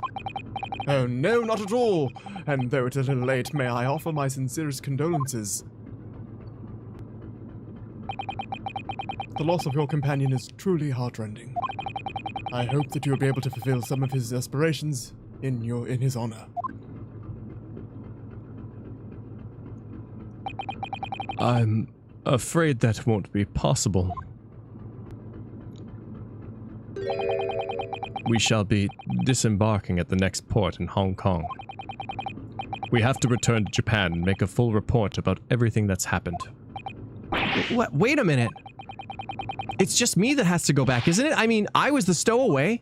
Oh, no, not at all. And though it's a little late, may I offer my sincerest condolences. The loss of your companion is truly heartrending. I hope that you'll be able to fulfill some of his aspirations in his honor. I'm afraid that won't be possible. We shall be disembarking at the next port in Hong Kong. We have to return to Japan and make a full report about everything that's happened. What? Wait a minute. It's just me that has to go back, isn't it? I mean, I was the stowaway.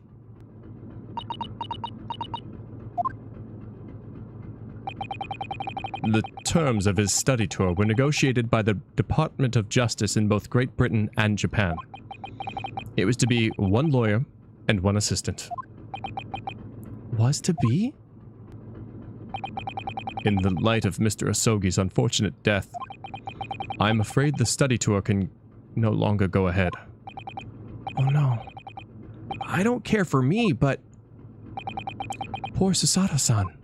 The terms of his study tour were negotiated by the Department of Justice in both Great Britain and Japan. It was to be one lawyer and one assistant. Was to be? In the light of Mr. Asogi's unfortunate death, I'm afraid the study tour can no longer go ahead. Oh no. I don't care for me, but... Poor Sasato-san.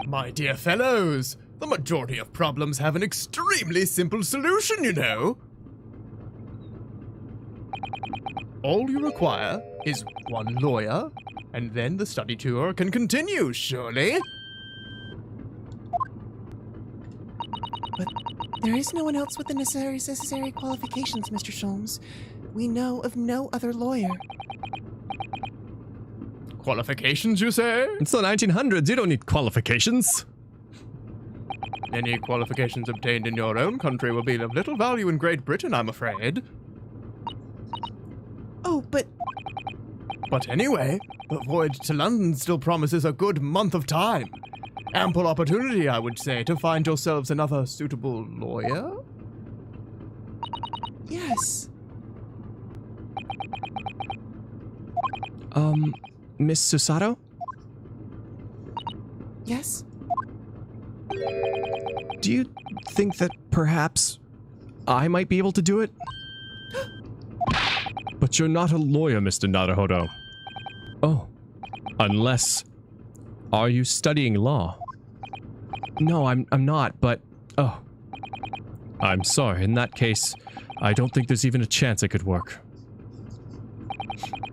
My dear fellows, the majority of problems have an extremely simple solution, you know. All you require is one lawyer, and then the study tour can continue, surely. There is no one else with the necessary qualifications, Mr. Sholmes. We know of no other lawyer. Qualifications, you say? It's the 1900s. You don't need qualifications. Any qualifications obtained in your own country will be of little value in Great Britain, I'm afraid. Oh, but But anyway, the voyage to London still promises a good month of time. Ample opportunity, I would say, to find yourselves another suitable lawyer? yes. Miss Susato? Yes? Do you think that perhaps I might be able to do it? But you're not a lawyer, Mr. Naruhodo. Oh, Unless... Are you studying law? no, I'm not, but... Oh, I'm sorry. In that case, I don't think there's even a chance it could work.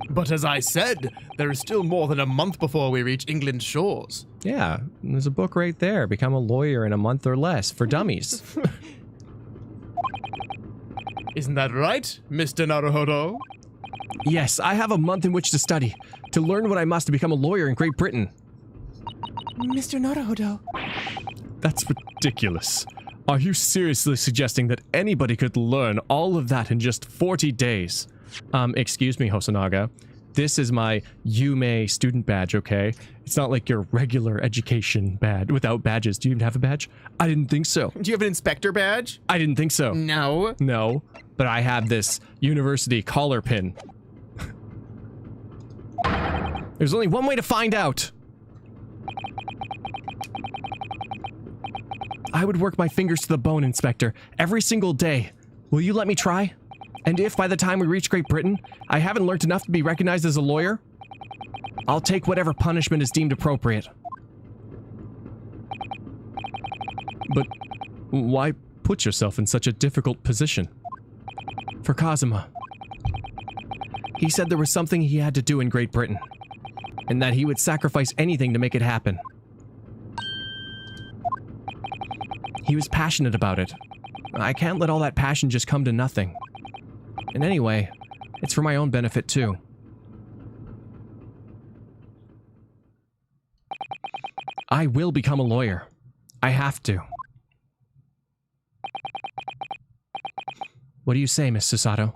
But as I said, there is still more than a month before we reach England's shores. yeah, there's a book right there. Become a lawyer in a month or less for dummies. Isn't that right, Mr. Naruhodo? Yes, I have a month in which to study, to learn what I must to become a lawyer in Great Britain. Mr. Naruhodo. That's ridiculous. Are you seriously suggesting that anybody could learn all of that in just 40 days? Excuse me, Hosonaga. This is my Yume student badge, okay? It's not like your regular education badge without badges. Do you even have a badge? I didn't think so. Do you have an inspector badge? I didn't think so. No. No, but I have this university collar pin. There's only one way to find out. I would work my fingers to the bone, Inspector, every single day. Will you let me try? And if by the time we reach Great Britain, I haven't learned enough to be recognized as a lawyer, I'll take whatever punishment is deemed appropriate. But why put yourself in such a difficult position? For Kazuma. He said there was something he had to do in Great Britain, and that he would sacrifice anything to make it happen. He was passionate about it. I can't let all that passion just come to nothing. And anyway, it's for my own benefit too. I will become a lawyer. I have to. What do you say, Miss Susato?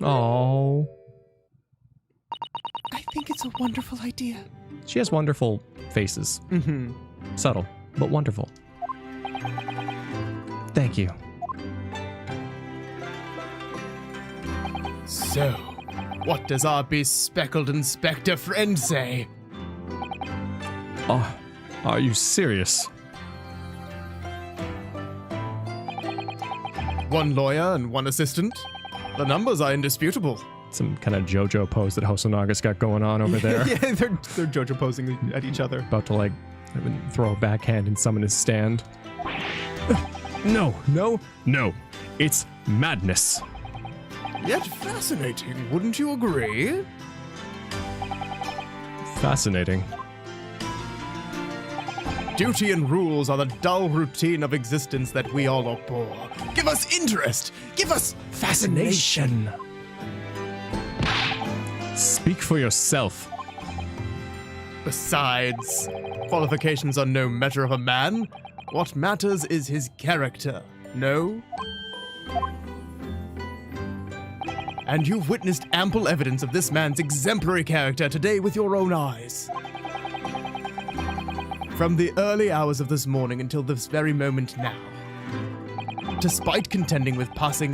Oh, I think it's a wonderful idea. she has wonderful faces. Mm-hmm. Subtle, but wonderful. Thank you. So, what does our bespeckled inspector friend say? Oh, are you serious? One lawyer and one assistant? The numbers are indisputable. Some kind of JoJo pose that Hosonaga's got going on over there. Yeah, they're JoJo posing at each other. About to, like, throw a backhand and summon his stand. No, no, no. It's madness. Yet fascinating, wouldn't you agree? Fascinating. Duty and rules are the dull routine of existence that we all abhor. Give us interest! Give us fascination! Speak for yourself. Besides, qualifications are no measure of a man. What matters is his character, no? And you've witnessed ample evidence of this man's exemplary character today with your own eyes. From the early hours of this morning until this very moment now, despite contending with the passing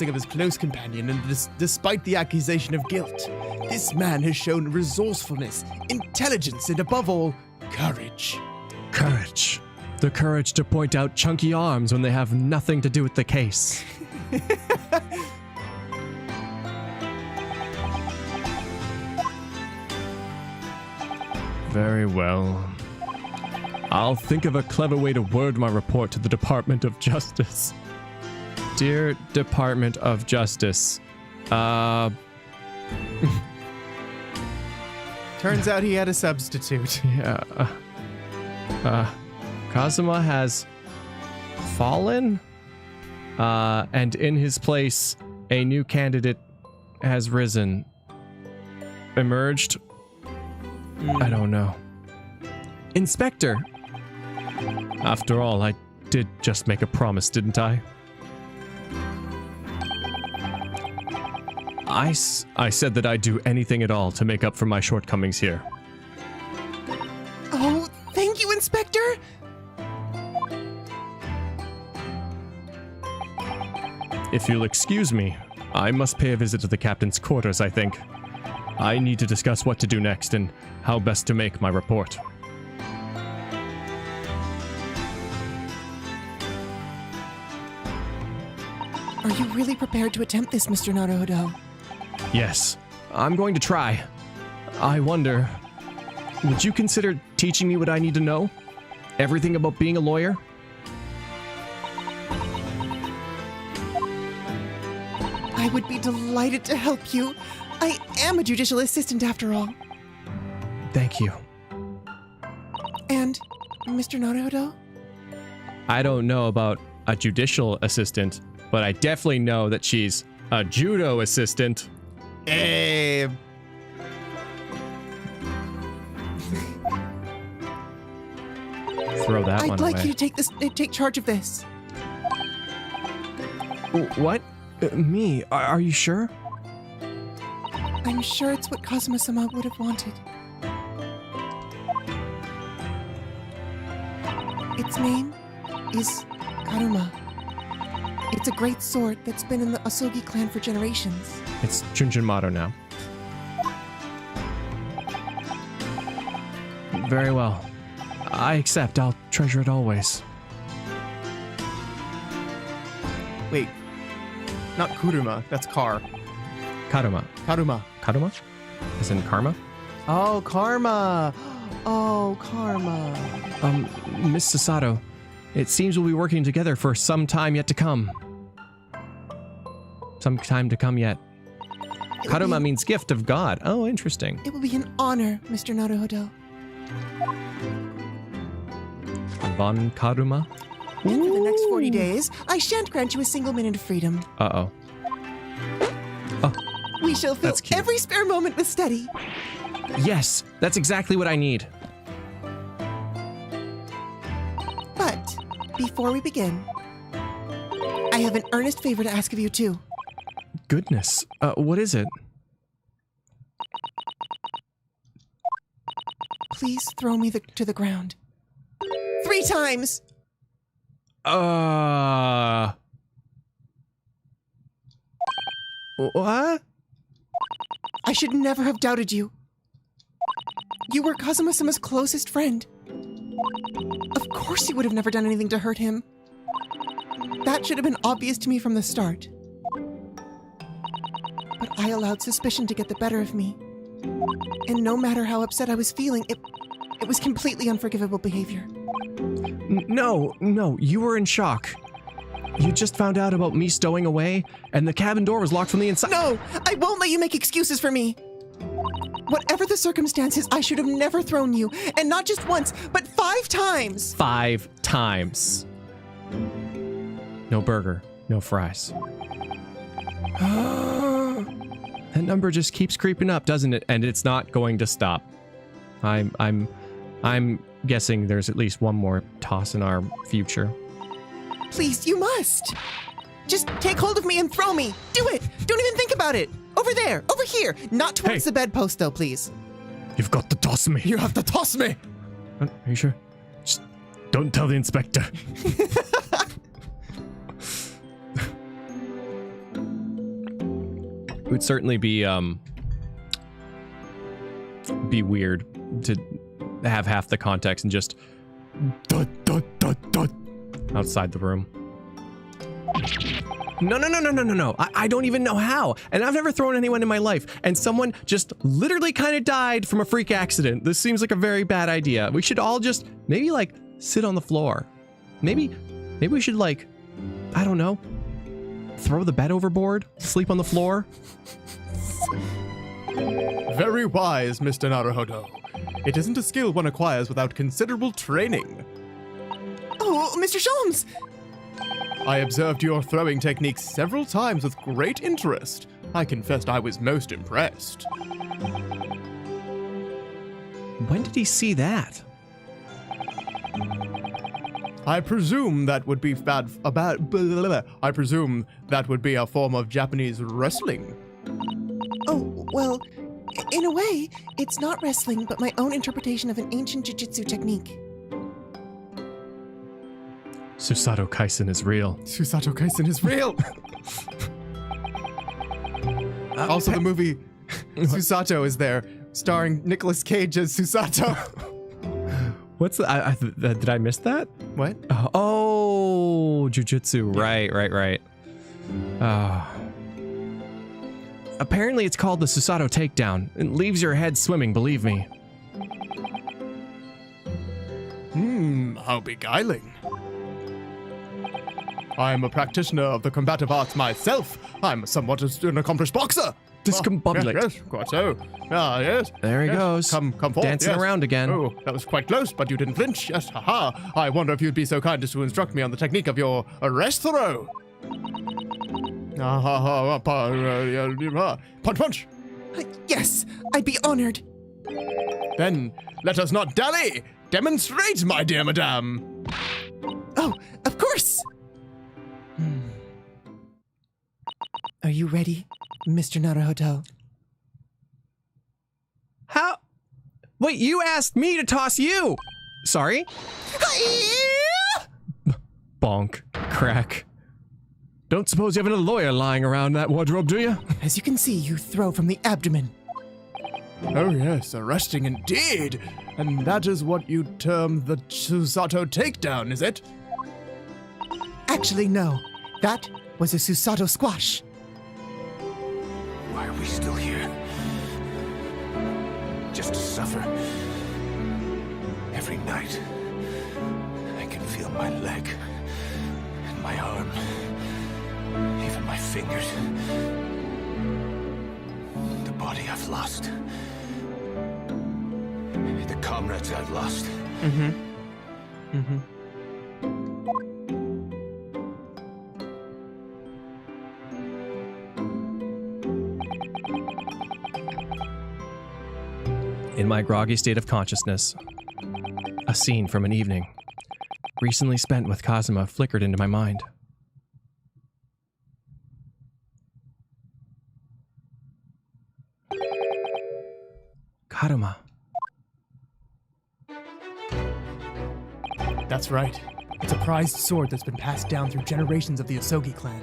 of his close companion and despite the accusation of guilt, this man has shown resourcefulness, intelligence, and above all, courage. Courage. The courage to point out chunky arms when they have nothing to do with the case. Very well. I'll think of a clever way to word my report to the Department of Justice. Dear Department of Justice, Turns out he had a substitute. Yeah. Kazuma has fallen, and in his place, a new candidate has risen. Emerged? I don't know. Inspector! After all, I did just make a promise, didn't I? I said that I'd do anything at all to make up for my shortcomings here. Oh, thank you, Inspector! If you'll excuse me, I must pay a visit to the captain's quarters, I think. I need to discuss what to do next and how best to make my report. Are you really prepared to attempt this, Mr. Naruhodo? Yes, I'm going to try. I wonder, would you consider teaching me what I need to know? Everything about being a lawyer? I would be delighted to help you. I am a judicial assistant after all. Thank you. And, Mr. Naruhodo? I don't know about a judicial assistant, but I definitely know that she's a judo assistant. Hey. Throw that one I'd like away. you to take charge of this. What? Me? Are you sure? I'm sure it's what Kazuma-sama would have wanted. Its name is Karuma. It's a great sword that's been in the Asogi clan for generations. It's Junjunmato now. Very well. I accept. I'll treasure it always. Wait. Not Kuruma. That's car. Karuma. Karuma. Karuma? As in karma? Oh, karma. Oh, karma. Miss Sasato, it seems we'll be working together for some time yet to come. Some time to come yet. Karuma means gift of God. Oh, interesting. It will be an honor, Mr. Naruhodo. Von Karuma? And for the next 40 days, I shan't grant you a single minute of freedom. Uh-oh. We shall fill That's cute. every spare moment with study. Yes, that's exactly what I need. But before we begin, I have an earnest favor to ask of you too. Goodness. What is it? Please throw me to the ground. 3 times! What? I should never have doubted you. You were Kazuma-sama's closest friend. Of course you would have never done anything to hurt him. That should have been obvious to me from the start. But I allowed suspicion to get the better of me. And no matter how upset I was feeling, it was completely unforgivable behavior. No, you were in shock. You just found out about me stowing away, and the cabin door was locked from the inside. No! I won't let you make excuses for me! Whatever the circumstances, I should have never thrown you. And not just once, but 5 times! 5 times. No burger, no fries. That number just keeps creeping up, doesn't it? And it's not going to stop. I'm guessing there's at least one more toss in our future. Please, you must! Just take hold of me and throw me! Do it! Don't even think about it! Over there! Over here! Not towards the bedpost, though, please. You've got to toss me. You have to toss me. Are you sure? Just don't tell the inspector. It would certainly be weird to have half the context and just Dot, dot, dot, dot. outside the room. No. I don't even know how. And I've never thrown anyone in my life. And someone just literally kind of died from a freak accident. This seems like a very bad idea. We should all just maybe like sit on the floor. Maybe we should like, I don't know, throw the bed overboard, sleep on the floor. Very wise, Mr. Naruhodo. It isn't a skill one acquires without considerable training. Oh, Mr. Sholmes! I observed your throwing techniques several times with great interest. I confessed I was most impressed. When did he see that? I presume that would be I presume that would be a form of Japanese wrestling. Oh, well, in a way, it's not wrestling, but my own interpretation of an ancient jiu-jitsu technique. Susato Kaisen is real. Susato Kaisen is real. Also, the movie Susato is there, starring Nicolas Cage as Susato. What's the? Did I miss that? What? Oh, jujitsu. Right. Apparently, it's called the Susato Takedown. It leaves your head swimming. Believe me. How beguiling. I am a practitioner of the combative arts myself. I'm somewhat an accomplished boxer. Discombobulate. Yes, quite so. Ah, yes. There he yes. goes. Come forth. Dancing yes. around again. Oh, that was quite close, but you didn't flinch. Yes, haha. I wonder if you'd be so kind as to instruct me on the technique of your arrest throw. Punch. Yes, I'd be honored. Then let us not dally. Demonstrate, my dear madame. Oh, of course. Are you ready, Mr. Naruhodo? How? Wait, you asked me to toss you. Sorry. Bonk. Crack. Don't suppose you have a lawyer lying around that wardrobe, do you? As you can see, you throw from the abdomen. Oh yes, arresting indeed. And that is what you term the Susato takedown, is it? Actually, no. That was a Susato squash. Why are we still here? Just to suffer. Every night, I can feel my leg and my arm, even my fingers. The body I've lost. The comrades I've lost. In my groggy state of consciousness, a scene from an evening recently spent with Kazuma flickered into my mind. Karuma. That's right. It's a prized sword that's been passed down through generations of the Osogi clan.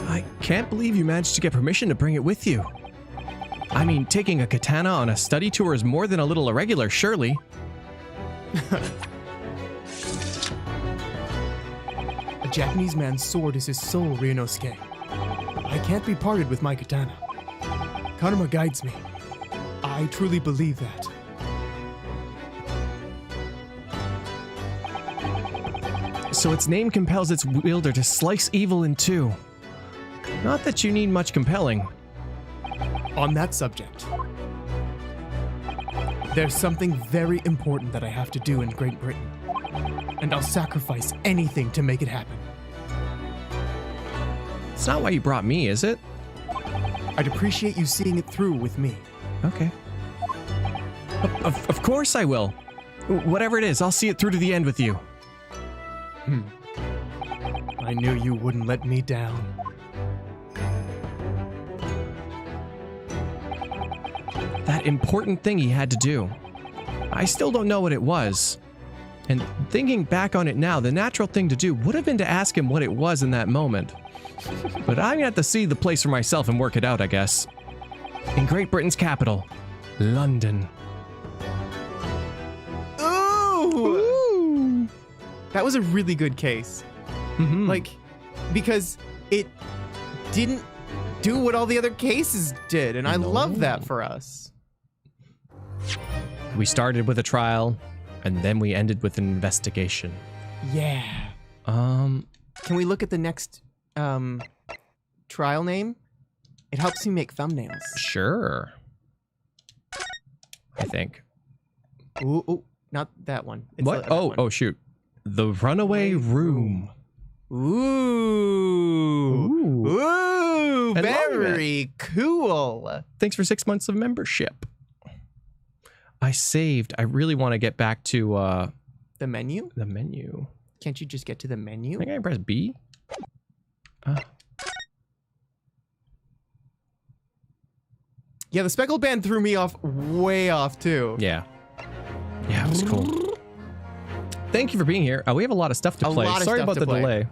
I can't believe you managed to get permission to bring it with you. I mean, taking a katana on a study tour is more than a little irregular, surely. A Japanese man's sword is his soul, Ryunosuke. I can't be parted with my katana. Karuma guides me. I truly believe that. So its name compels its wielder to slice evil in two. Not that you need much compelling. On that subject, there's something very important that I have to do in Great Britain, and I'll sacrifice anything to make it happen. It's not why you brought me, is it? I'd appreciate you seeing it through with me. Okay. Of course I will. Whatever it is, I'll see it through to the end with you. I knew you wouldn't let me down. That important thing he had to do. I still don't know what it was. And thinking back on it now, the natural thing to do would have been to ask him what it was in that moment. But I'm gonna have to see the place for myself and work it out, I guess. In Great Britain's capital, London. Ooh! That was a really good case. Like, because it didn't do what all the other cases did, and I love that for us. We started with a trial, and then we ended with an investigation. Yeah. Can we look at the next trial name It helps me make thumbnails. Sure. I think. Ooh, not that one. It's What? the other one. Oh, shoot. The Runaway Room. Ooh. Ooh, Enlightenment. very cool. Thanks for 6 months of membership. I saved. I really want to get back to The menu? the menu. Can't you just get to the menu? I think I press B. Yeah, the speckled band threw me off way off too. Yeah. Yeah, it was cool. Thank you for being here. We have a lot of stuff to A play. lot of Sorry stuff about to the play. delay.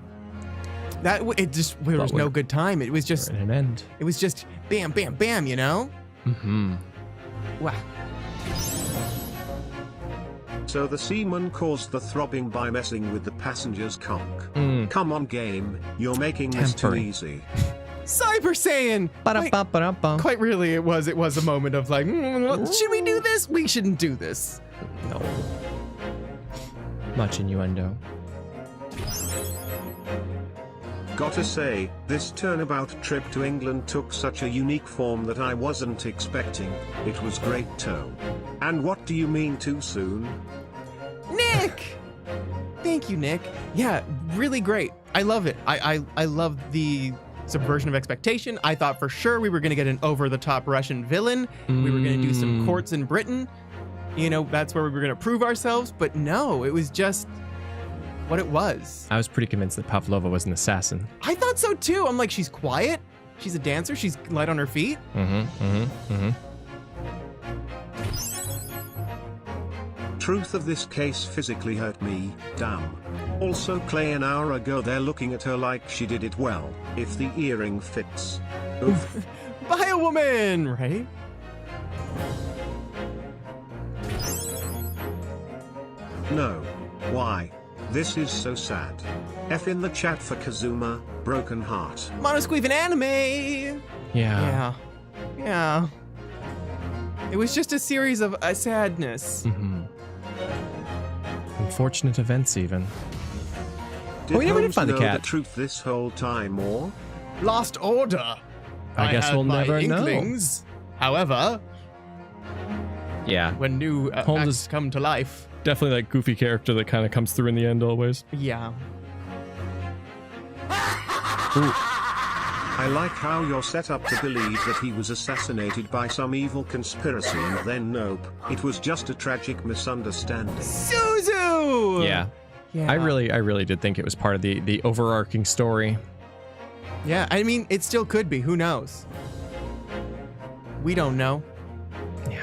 There was no good time. It was just We're at an end. it was just bam, bam, bam, you know? Mm-hmm. Wow. So the seaman caused the throbbing by messing with the passenger's cock. Come on, game. You're making this too Tampering. easy. Cyber Saiyan! Ba-da-ba-ba-da-ba. Quite really, it was a moment of like, should we do this? We shouldn't do this. No. Much innuendo. Gotta say, this turnabout trip to England took such a unique form that I wasn't expecting. It was great too. And what do you mean too soon? Nick! Thank you, Nick. Yeah, really great. I love it. I love the subversion of expectation. I thought for sure we were going to get an over-the-top Russian villain. We were going to do some courts in Britain. You know, that's where we were going to prove ourselves. But no, it was just what it was. I was pretty convinced that Pavlova was an assassin. I thought so too. I'm like, she's quiet. She's a dancer. She's light on her feet. Truth of this case physically hurt me, damn. Also Clay an hour ago they're looking at her like she did it well, if the earring fits. Oof. Buy a woman, right? No. Why? This is so sad. F in the chat for Kazuma, broken heart. Monosqueeve an anime. Yeah. Yeah. It was just a series of sadness. Unfortunate events, even. Did we never did Holmes find the know cat. the truth this whole time or? Lost Order. I guess had we'll my never know. inklings. However, Yeah. when new Holmes acts is- come to life, Definitely that goofy character that kind of comes through in the end always. yeah. I like how you're set up to believe that he was assassinated by some evil conspiracy and then nope, it was just a tragic misunderstanding. Suzu. Yeah. Yeah. I really did think it was part of the overarching story. Yeah. I mean, it still could be. Who knows? We don't know. Yeah.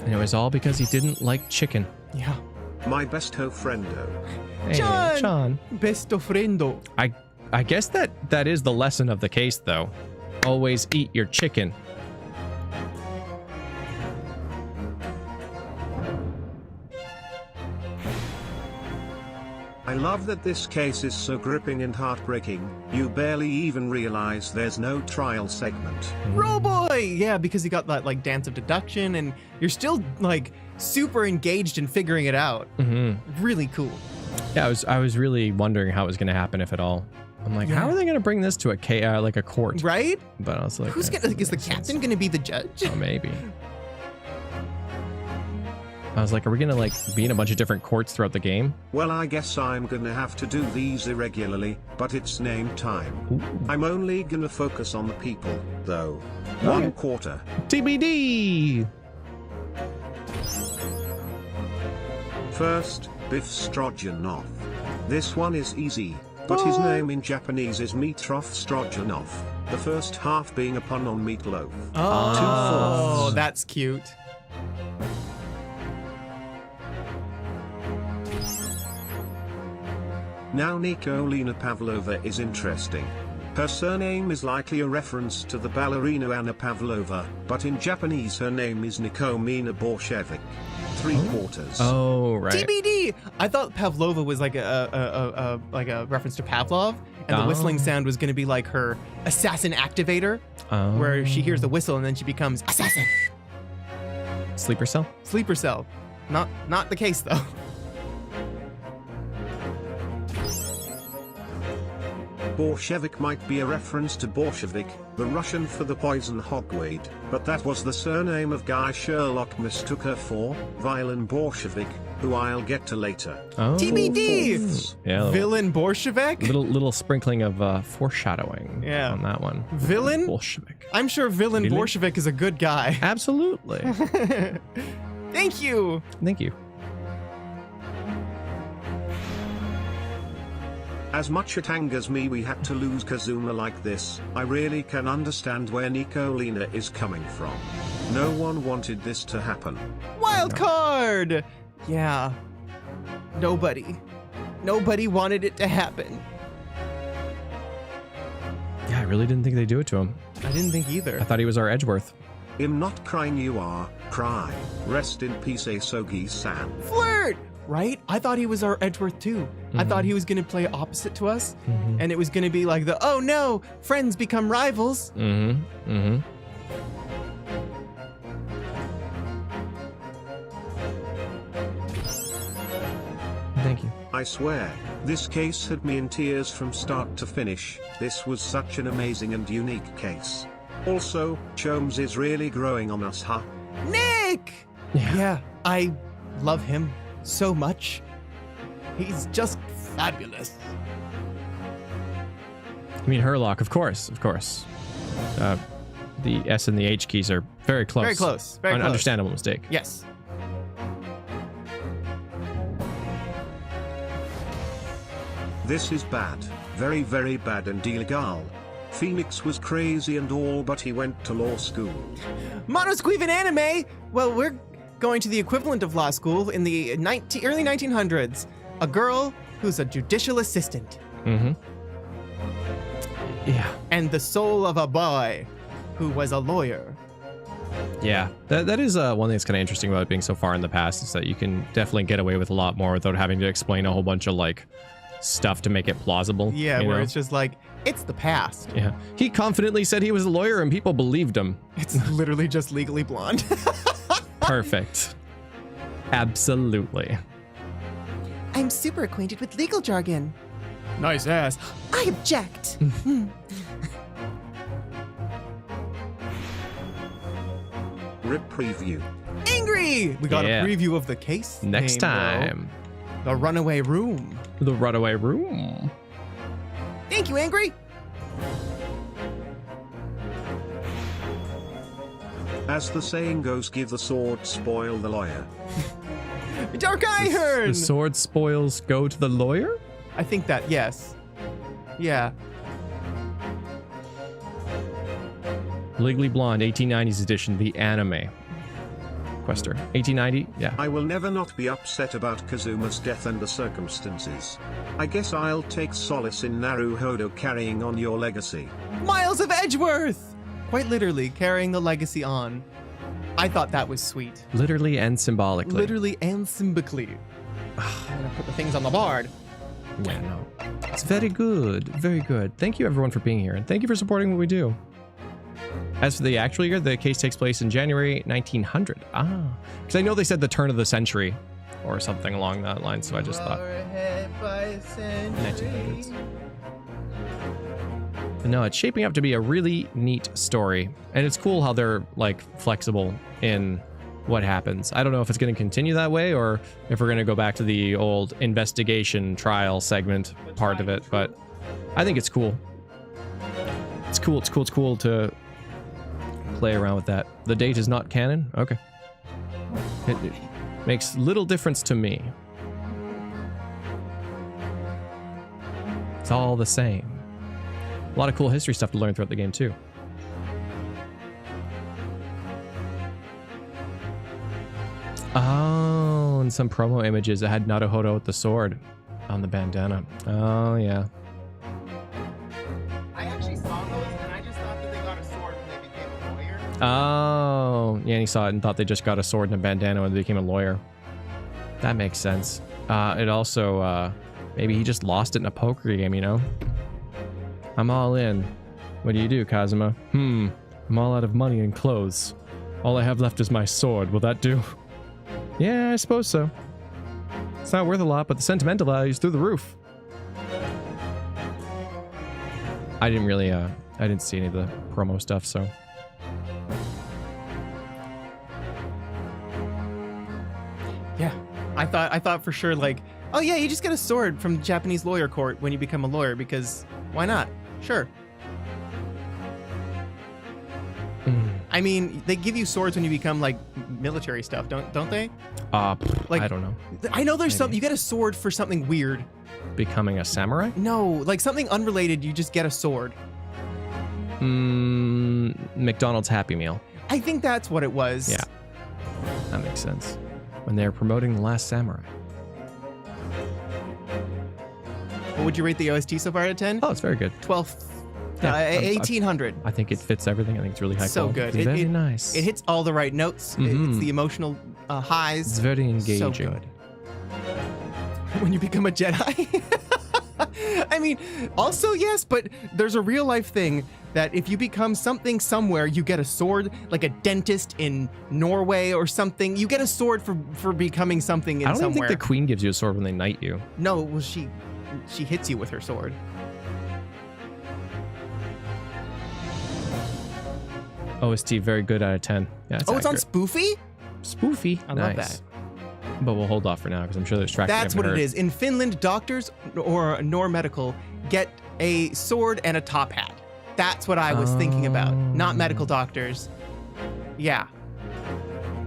And it was all because he didn't like chicken. Yeah. My besto friendo. Hey, John! John. Besto friendo. I guess that is the lesson of the case, though. Always eat your chicken. I love that this case is so gripping and heartbreaking, you barely even realize there's no trial segment. Roll boy. Yeah, because he got that like dance of deduction, and you're still like super engaged in figuring it out. Really cool. Yeah, I was really wondering how it was going to happen, if at all. I'm like, how are they going to bring this to a court? Right? But I was like, Who's gonna? Is the captain gonna be the judge? Oh, maybe. I was like, are we going to like be in a bunch of different courts throughout the game? Well, I guess I'm gonna have to do these irregularly, but it's name time. I'm only gonna focus on the people, though. 1 quarter. TBD. First, Biff Strojanov. This one is easy, but his name in Japanese is Mitrov Strojanov, the first half being a pun on meatloaf. Oh, that's cute. Now Nikolina Pavlova is interesting. Her surname is likely a reference to the ballerina Anna Pavlova, but in Japanese her name is Nikomina Borshevik. 3 quarters. Oh, right. TBD. I thought Pavlova was like a reference to Pavlov, and the whistling sound was going to be like her assassin activator, where she hears the whistle and then she becomes assassin. Sleeper cell? Sleeper cell. Not the case though. Bolshevik might be a reference to Bolshevik, the Russian for the poison hogweed, but that was the surname of guy Sherlock mistook her for, Violin Bolshevik, who I'll get to later. Oh. TBD! Yeah, Villain Bolshevik? little sprinkling of foreshadowing Yeah. on that one. Villain? Bolshevik. I'm sure Villain Really? Bolshevik is a good guy. Absolutely. Thank you. Thank you. As much it angers me we had to lose Kazuma like this, I really can understand where Nicolina is coming from. No one wanted this to happen. Wild card! Yeah. Nobody wanted it to happen. Yeah, I really didn't think they'd do it to him. I didn't think either. I thought he was our Edgeworth. I'm not crying, you are. Cry. Rest in peace, Asogi-san. Flirt! Right? I thought he was our Edgeworth too. I thought he was going to play opposite to us. And it was going to be like the, oh no, friends become rivals. Thank you. I swear, this case had me in tears from start to finish. This was such an amazing and unique case. Also, Chomes is really growing on us, huh? Nick! Yeah, I love him so much. He's just fabulous. I mean, Herlock, of course. The S and the H keys are very close. Very close. Very An close. understandable mistake. Yes. This is bad. Very, very bad and illegal. Phoenix was crazy and all, but he went to law school. Monosqueven anime! Well, we're going to the equivalent of law school in the early 1900s. A girl who's a judicial assistant. Yeah. And the soul of a boy who was a lawyer. Yeah. That is one thing that's kind of interesting about it being so far in the past is that you can definitely get away with a lot more without having to explain a whole bunch of like stuff to make it plausible. Yeah, you where know? it's just like, it's the past. Yeah. He confidently said he was a lawyer and people believed him. It's literally just Legally Blonde. Perfect. Absolutely. I'm super acquainted with legal jargon. Nice ass. I object. Rip preview. Angry! We got Yeah. a preview of the case. Next name, though. time. The Runaway Room. The runaway room. Thank you, Angry. As the saying goes, give the sword, spoil the lawyer. Dark Iron! The sword spoils go to the lawyer? I think that, yes. Yeah. Legally Blonde, 1890s edition, the anime. Quester. 1890? Yeah. I will never not be upset about Kazuma's death and the circumstances. I guess I'll take solace in Naruhodo carrying on your legacy. Miles of Edgeworth! Quite literally, carrying the legacy on. I thought that was sweet. Literally and symbolically. Literally and symbolically. I'm gonna put the things on the board. Yeah, no. It's very good. Very good. Thank you everyone for being here, and thank you for supporting what we do. As for the actual year, the case takes place in January 1900. Because I know they said the turn of the century or something along that line, so I just thought 1900s. But no, it's shaping up to be a really neat story, and it's cool how they're like flexible in what happens. I don't know if it's going to continue that way or if we're going to go back to the old investigation trial segment part of it, but I think it's cool. It's cool to play around with that. The date is not canon? Okay. It makes little difference to me. It's all the same. A lot of cool history stuff to learn throughout the game too. Oh, and some promo images that had Naruhodo with the sword on the bandana. Oh, yeah. I actually saw those and I just thought that they got a sword when they became a lawyer. Oh, yeah, and he saw it and thought they just got a sword and a bandana when they became a lawyer. That makes sense. It also, maybe he just lost it in a poker game, you know? I'm all in. What do you do, Kazuma? I'm all out of money and clothes. All I have left is my sword. Will that do? Yeah, I suppose so. It's not worth a lot, but the sentimental value is through the roof. I didn't really, I didn't see any of the promo stuff, so. Yeah, I thought for sure, like, oh yeah, you just get a sword from the Japanese lawyer court when you become a lawyer, because why not? Sure. I mean, they give you swords when you become like military stuff, don't they? Like, I don't know. I know there's something, you get a sword for something weird. Becoming a samurai? No, like something unrelated, you just get a sword. McDonald's Happy Meal. I think that's what it was. Yeah, that makes sense. When they're promoting The Last Samurai. What would you rate the OST so far out of 10? Oh, it's very good. 12. Yeah, 1800. I think it fits everything. I think it's really high So quality. good. It's very nice. It hits all the right notes. It's the emotional highs. It's very engaging. So good. When you become a Jedi. I mean, also yes, but there's a real life thing that if you become something somewhere, you get a sword, like a dentist in Norway or something. You get a sword for becoming something in I don't somewhere. even think the queen gives you a sword when they knight you. No, well, she hits you with her sword. OST, very good out of 10. Yeah, It's on Spoofy? Spoofy. I nice. love that. But we'll hold off for now because I'm sure there's tracks. That's what it is. In Finland, doctors nor medical get a sword and a top hat. That's what I was thinking about. Not medical doctors. Yeah.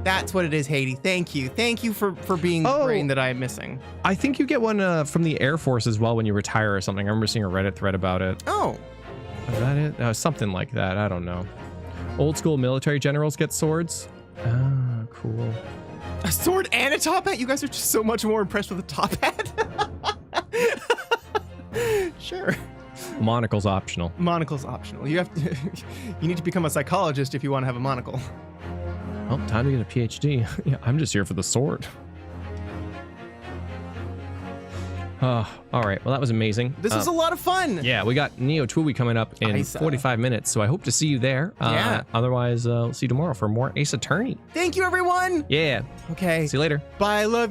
That's what it is, Haiti. Thank you. Thank you for being the brain that I am missing. I think you get one from the Air Force as well when you retire or something. I remember seeing a Reddit thread about it. Oh. Is that it? Something like that. I don't know. Old school military generals get swords. Ah, cool. A sword and a top hat? You guys are just so much more impressed with a top hat. Sure. Monocle's optional. Monocle's optional. You have to, you need to become a psychologist if you want to have a monocle. Well, time to get a PhD. Yeah, I'm just here for the sword. All right. Well, that was amazing. This was a lot of fun. Yeah, we got Neo Tui coming up in 45 minutes, so I hope to see you there. Yeah. Otherwise, we'll see you tomorrow for more Ace Attorney. Thank you, everyone. Yeah. Okay. See you later. Bye. I love you.